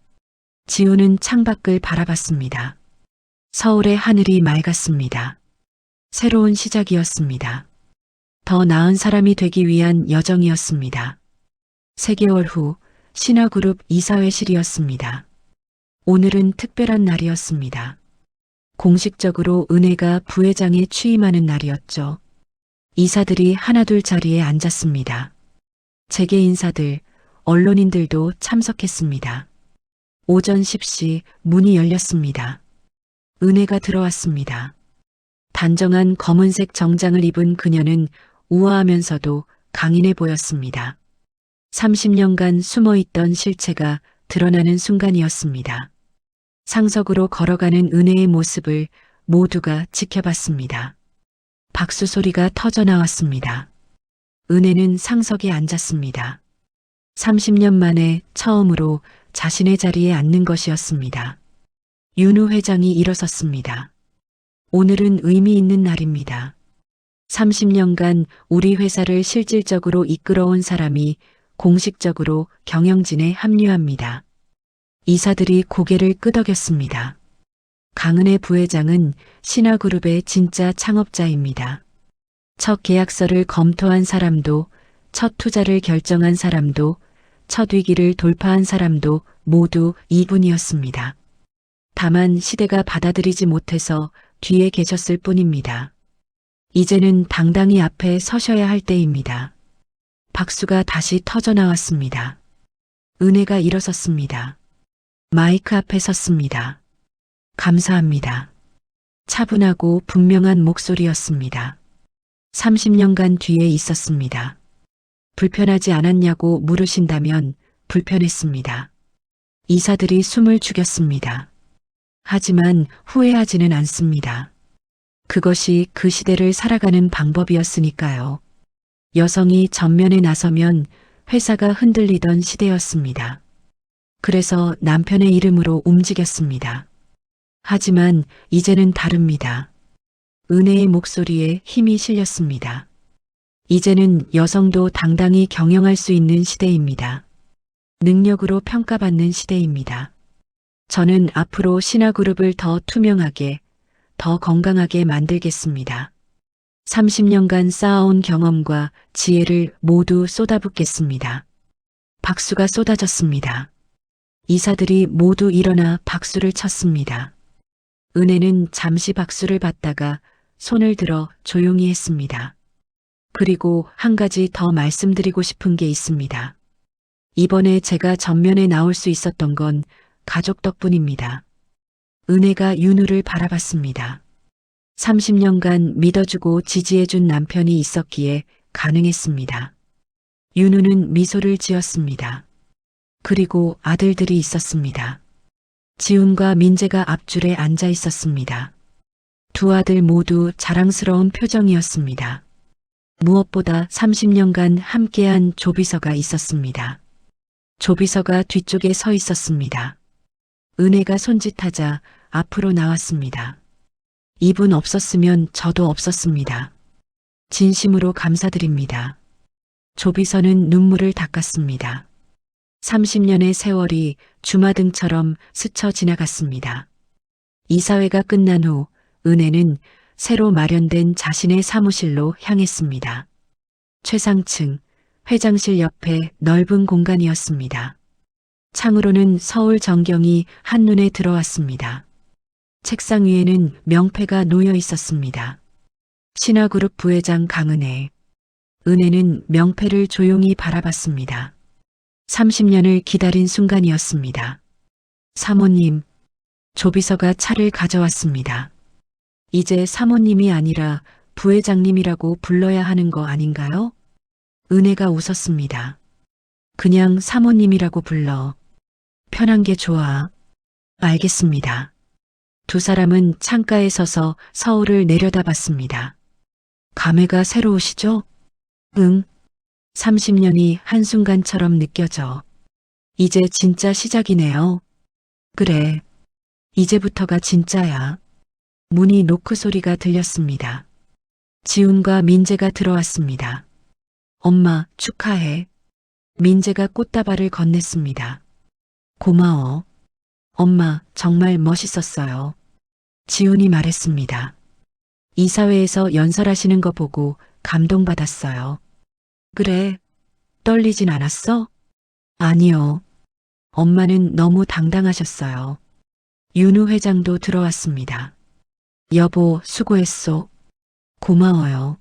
Speaker 2: 지우는 창밖을 바라봤습니다. 서울의 하늘이 맑았습니다. 새로운 시작이었습니다. 더 나은 사람이 되기 위한 여정이었습니다. 3개월 후 신화그룹 이사회실이었습니다. 오늘은 특별한 날이었습니다. 공식적으로 은혜가 부회장에 취임하는 날이었죠. 이사들이 하나둘 자리에 앉았습니다. 재계 인사들, 언론인들도 참석했습니다. 오전 10시 문이 열렸습니다. 은혜가 들어왔습니다. 단정한 검은색 정장을 입은 그녀는 우아하면서도 강인해 보였습니다. 30년간 숨어있던 실체가 드러나는 순간이었습니다. 상석으로 걸어가는 은혜의 모습을 모두가 지켜봤습니다. 박수 소리가 터져 나왔습니다. 은혜는 상석에 앉았습니다. 30년 만에 처음으로 자신의 자리에 앉는 것이었습니다. 윤우 회장이 일어섰습니다. 오늘은 의미 있는 날입니다. 30년간 우리 회사를 실질적으로 이끌어온 사람이 공식적으로 경영진에 합류합니다. 이사들이 고개를 끄덕였습니다. 강은혜 부회장은 신화그룹의 진짜 창업자입니다. 첫 계약서를 검토한 사람도, 첫 투자를 결정한 사람도, 첫 위기를 돌파한 사람도 모두 이분이었습니다. 다만 시대가 받아들이지 못해서 뒤에 계셨을 뿐입니다. 이제는 당당히 앞에 서셔야 할 때입니다. 박수가 다시 터져 나왔습니다. 은혜가 일어섰습니다. 마이크 앞에 섰습니다. 감사합니다. 차분하고 분명한 목소리였습니다. 30년간 뒤에 있었습니다. 불편하지 않았냐고 물으신다면 불편했습니다. 이사들이 숨을 죽였습니다. 하지만 후회하지는 않습니다. 그것이 그 시대를 살아가는 방법이었으니까요. 여성이 전면에 나서면 회사가 흔들리던 시대였습니다. 그래서 남편의 이름으로 움직였습니다. 하지만 이제는 다릅니다. 은혜의 목소리에 힘이 실렸습니다. 이제는 여성도 당당히 경영할 수 있는 시대입니다. 능력으로 평가받는 시대입니다. 저는 앞으로 신화그룹을 더 투명하게, 더 건강하게 만들겠습니다. 30년간 쌓아온 경험과 지혜를 모두 쏟아붓겠습니다. 박수가 쏟아졌습니다. 이사들이 모두 일어나 박수를 쳤습니다. 은혜는 잠시 박수를 받다가 손을 들어 조용히 했습니다. 그리고 한 가지 더 말씀드리고 싶은 게 있습니다. 이번에 제가 전면에 나올 수 있었던 건 가족 덕분입니다. 은혜가 윤우를 바라봤습니다. 30년간 믿어주고 지지해준 남편이 있었기에 가능했습니다. 윤우는 미소를 지었습니다. 그리고 아들들이 있었습니다. 지훈과 민재가 앞줄에 앉아 있었습니다. 두 아들 모두 자랑스러운 표정이었습니다. 무엇보다 30년간 함께한 조비서가 있었습니다. 조비서가 뒤쪽에 서 있었습니다. 은혜가 손짓하자 앞으로 나왔습니다. 이분 없었으면 저도 없었습니다. 진심으로 감사드립니다. 조비서는 눈물을 닦았습니다. 30년의 세월이 주마등처럼 스쳐 지나갔습니다. 이사회가 끝난 후 은혜는 새로 마련된 자신의 사무실로 향했습니다. 최상층, 회장실 옆에 넓은 공간이었습니다. 창으로는 서울 전경이 한눈에 들어왔습니다. 책상 위에는 명패가 놓여 있었습니다. 신화그룹 부회장 강은혜. 은혜는 명패를 조용히 바라봤습니다. 30년을 기다린 순간이었습니다. 사모님, 조비서가 차를 가져왔습니다. 이제 사모님이 아니라 부회장님이라고 불러야 하는 거 아닌가요? 은혜가 웃었습니다. 그냥 사모님이라고 불러. 편한 게 좋아. 알겠습니다. 두 사람은 창가에 서서 서울을 내려다봤습니다. 감회가 새로우시죠? 응. 30년이 한순간처럼 느껴져. 이제 진짜 시작이네요. 그래. 이제부터가 진짜야. 문이 노크 소리가 들렸습니다. 지훈과 민재가 들어왔습니다. 엄마, 축하해. 민재가 꽃다발을 건넸습니다. 고마워. 엄마, 정말 멋있었어요. 지훈이 말했습니다. 이사회에서 연설하시는 거 보고 감동받았어요. 그래, 떨리진 않았어? 아니요. 엄마는 너무 당당하셨어요. 윤우 회장도 들어왔습니다. 여보, 수고했소. 고마워요.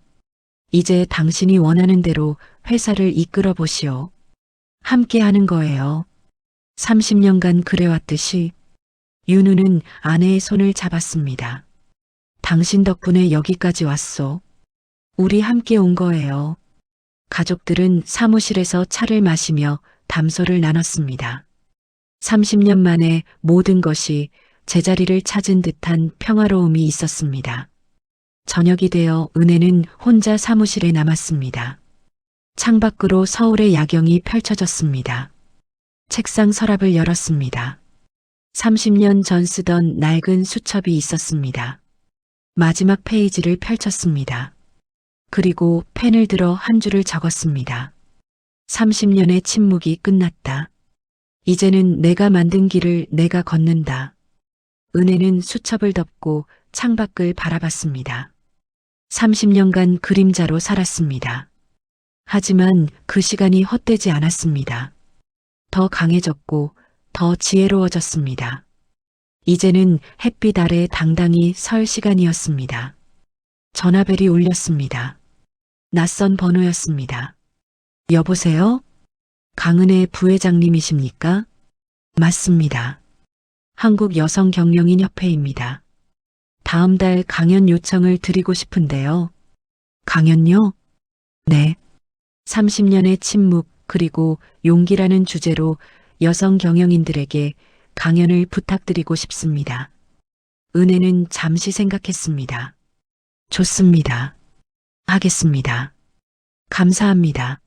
Speaker 2: 이제 당신이 원하는 대로 회사를 이끌어 보시오. 함께 하는 거예요. 30년간 그래왔듯이 윤우는 아내의 손을 잡았습니다. 당신 덕분에 여기까지 왔소. 우리 함께 온 거예요. 가족들은 사무실에서 차를 마시며 담소를 나눴습니다. 30년 만에 모든 것이 제자리를 찾은 듯한 평화로움이 있었습니다. 저녁이 되어 은혜는 혼자 사무실에 남았습니다. 창밖으로 서울의 야경이 펼쳐졌습니다. 책상 서랍을 열었습니다. 30년 전 쓰던 낡은 수첩이 있었습니다. 마지막 페이지를 펼쳤습니다. 그리고 펜을 들어 한 줄을 적었습니다. 30년의 침묵이 끝났다. 이제는 내가 만든 길을 내가 걷는다. 은혜는 수첩을 덮고 창밖을 바라봤습니다. 30년간 그림자로 살았습니다. 하지만 그 시간이 헛되지 않았습니다. 더 강해졌고 더 지혜로워졌습니다. 이제는 햇빛 아래 당당히 설 시간이었습니다. 전화벨이 울렸습니다. 낯선 번호였습니다. 여보세요? 강은혜 부회장님이십니까? 맞습니다. 한국여성경영인협회입니다. 다음 달 강연 요청을 드리고 싶은데요. 강연요? 네. 30년의 침묵 그리고 용기라는 주제로 여성 경영인들에게 강연을 부탁드리고 싶습니다. 은혜는 잠시 생각했습니다. 좋습니다. 하겠습니다. 감사합니다.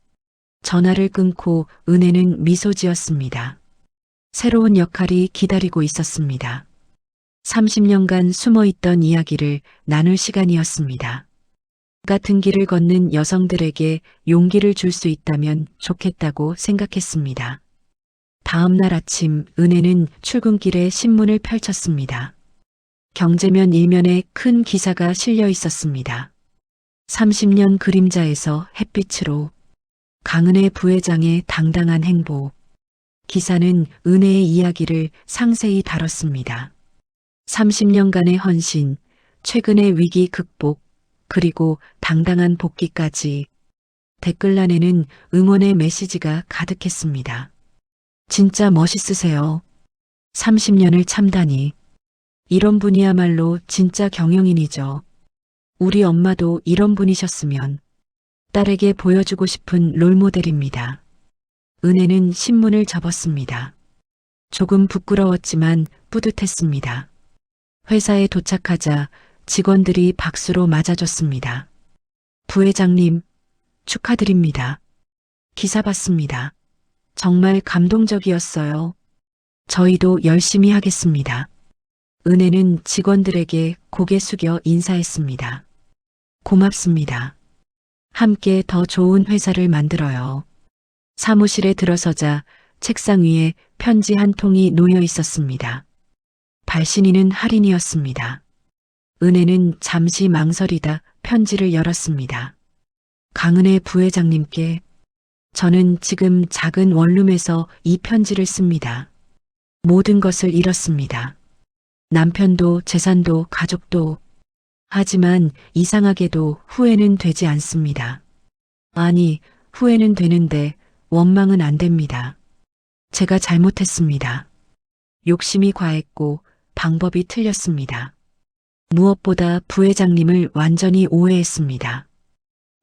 Speaker 2: 전화를 끊고 은혜는 미소 지었습니다. 새로운 역할이 기다리고 있었습니다. 30년간 숨어있던 이야기를 나눌 시간이었습니다. 같은 길을 걷는 여성들에게 용기를 줄 수 있다면 좋겠다고 생각했습니다. 다음 날 아침 은혜는 출근길에 신문을 펼쳤습니다. 경제면 일면에 큰 기사가 실려 있었습니다. 30년 그림자에서 햇빛으로 강은혜 부회장의 당당한 행보. 기사는 은혜의 이야기를 상세히 다뤘습니다. 30년간의 헌신, 최근의 위기 극복, 그리고 당당한 복귀까지. 댓글란에는 응원의 메시지가 가득했습니다. 진짜 멋있으세요. 30년을 참다니. 이런 분이야말로 진짜 경영인이죠. 우리 엄마도 이런 분이셨으면. 딸에게 보여주고 싶은 롤모델입니다. 은혜는 신문을 접었습니다. 조금 부끄러웠지만 뿌듯했습니다. 회사에 도착하자 직원들이 박수로 맞아줬습니다. 부회장님, 축하드립니다. 기사 봤습니다. 정말 감동적이었어요. 저희도 열심히 하겠습니다. 은혜는 직원들에게 고개 숙여 인사했습니다. 고맙습니다. 함께 더 좋은 회사를 만들어요. 사무실에 들어서자 책상 위에 편지 한 통이 놓여 있었습니다. 발신인은 할인이었습니다. 은혜는 잠시 망설이다 편지를 열었습니다. 강은혜 부회장님께 저는 지금 작은 원룸에서 이 편지를 씁니다. 모든 것을 잃었습니다. 남편도 재산도 가족도. 하지만 이상하게도 후회는 되지 않습니다. 아니, 후회는 되는데 원망은 안 됩니다. 제가 잘못했습니다. 욕심이 과했고 방법이 틀렸습니다. 무엇보다 부회장님을 완전히 오해했습니다.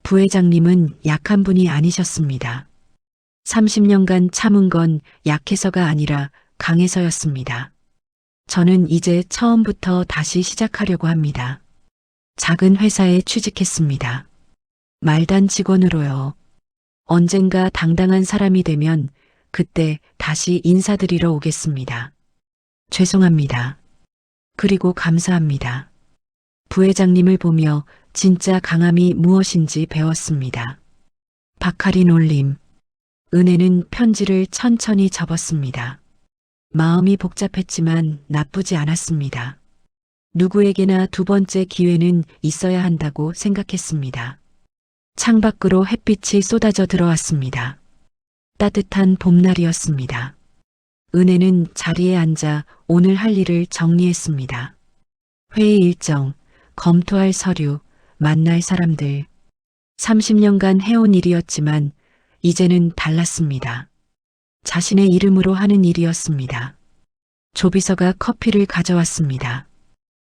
Speaker 2: 부회장님은 약한 분이 아니셨습니다. 30년간 참은 건 약해서가 아니라 강해서였습니다. 저는 이제 처음부터 다시 시작하려고 합니다. 작은 회사에 취직했습니다. 말단 직원으로요. 언젠가 당당한 사람이 되면 그때 다시 인사드리러 오겠습니다. 죄송합니다. 그리고 감사합니다. 부회장님을 보며 진짜 강함이 무엇인지 배웠습니다. 박하린 올림. 은혜는 편지를 천천히 접었습니다. 마음이 복잡했지만 나쁘지 않았습니다. 누구에게나 두 번째 기회는 있어야 한다고 생각했습니다. 창밖으로 햇빛이 쏟아져 들어왔습니다. 따뜻한 봄날이었습니다. 은혜는 자리에 앉아 오늘 할 일을 정리했습니다. 회의 일정, 검토할 서류, 만날 사람들. 30년간 해온 일이었지만 이제는 달랐습니다. 자신의 이름으로 하는 일이었습니다. 조비서가 커피를 가져왔습니다.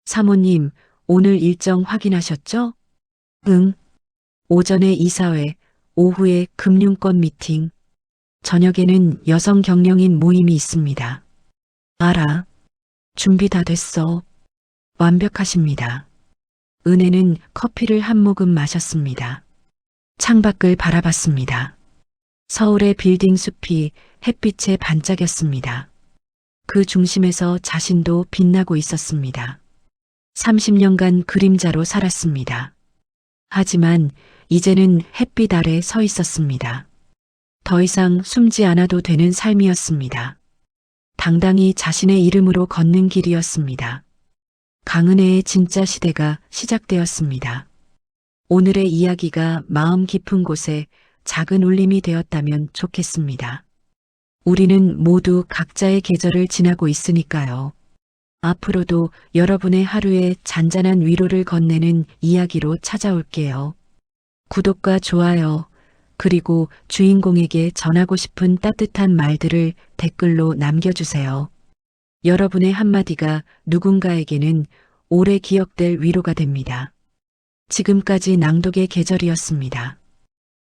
Speaker 2: 사모님, 오늘 일정 확인하셨죠? 응. 오전에 이사회, 오후에 금융권 미팅, 저녁에는 여성 경영인 모임이 있습니다. 알아. 준비 다 됐어. 완벽하십니다. 은혜는 커피를 한 모금 마셨습니다. 창밖을 바라봤습니다. 서울의 빌딩 숲이 햇빛에 반짝였습니다. 그 중심에서 자신도 빛나고 있었습니다. 30년간 그림자로 살았습니다. 하지만 이제는 햇빛 아래 서 있었습니다. 더 이상 숨지 않아도 되는 삶이었습니다. 당당히 자신의 이름으로 걷는 길이었습니다. 강은혜의 진짜 시대가 시작되었습니다. 오늘의 이야기가 마음 깊은 곳에 작은 울림이 되었다면 좋겠습니다. 우리는 모두 각자의 계절을 지나고 있으니까요. 앞으로도 여러분의 하루에 잔잔한 위로를 건네는 이야기로 찾아올게요. 구독과 좋아요, 그리고 주인공에게 전하고 싶은 따뜻한 말들을 댓글로 남겨주세요. 여러분의 한마디가 누군가에게는 오래 기억될 위로가 됩니다. 지금까지 낭독의 계절이었습니다.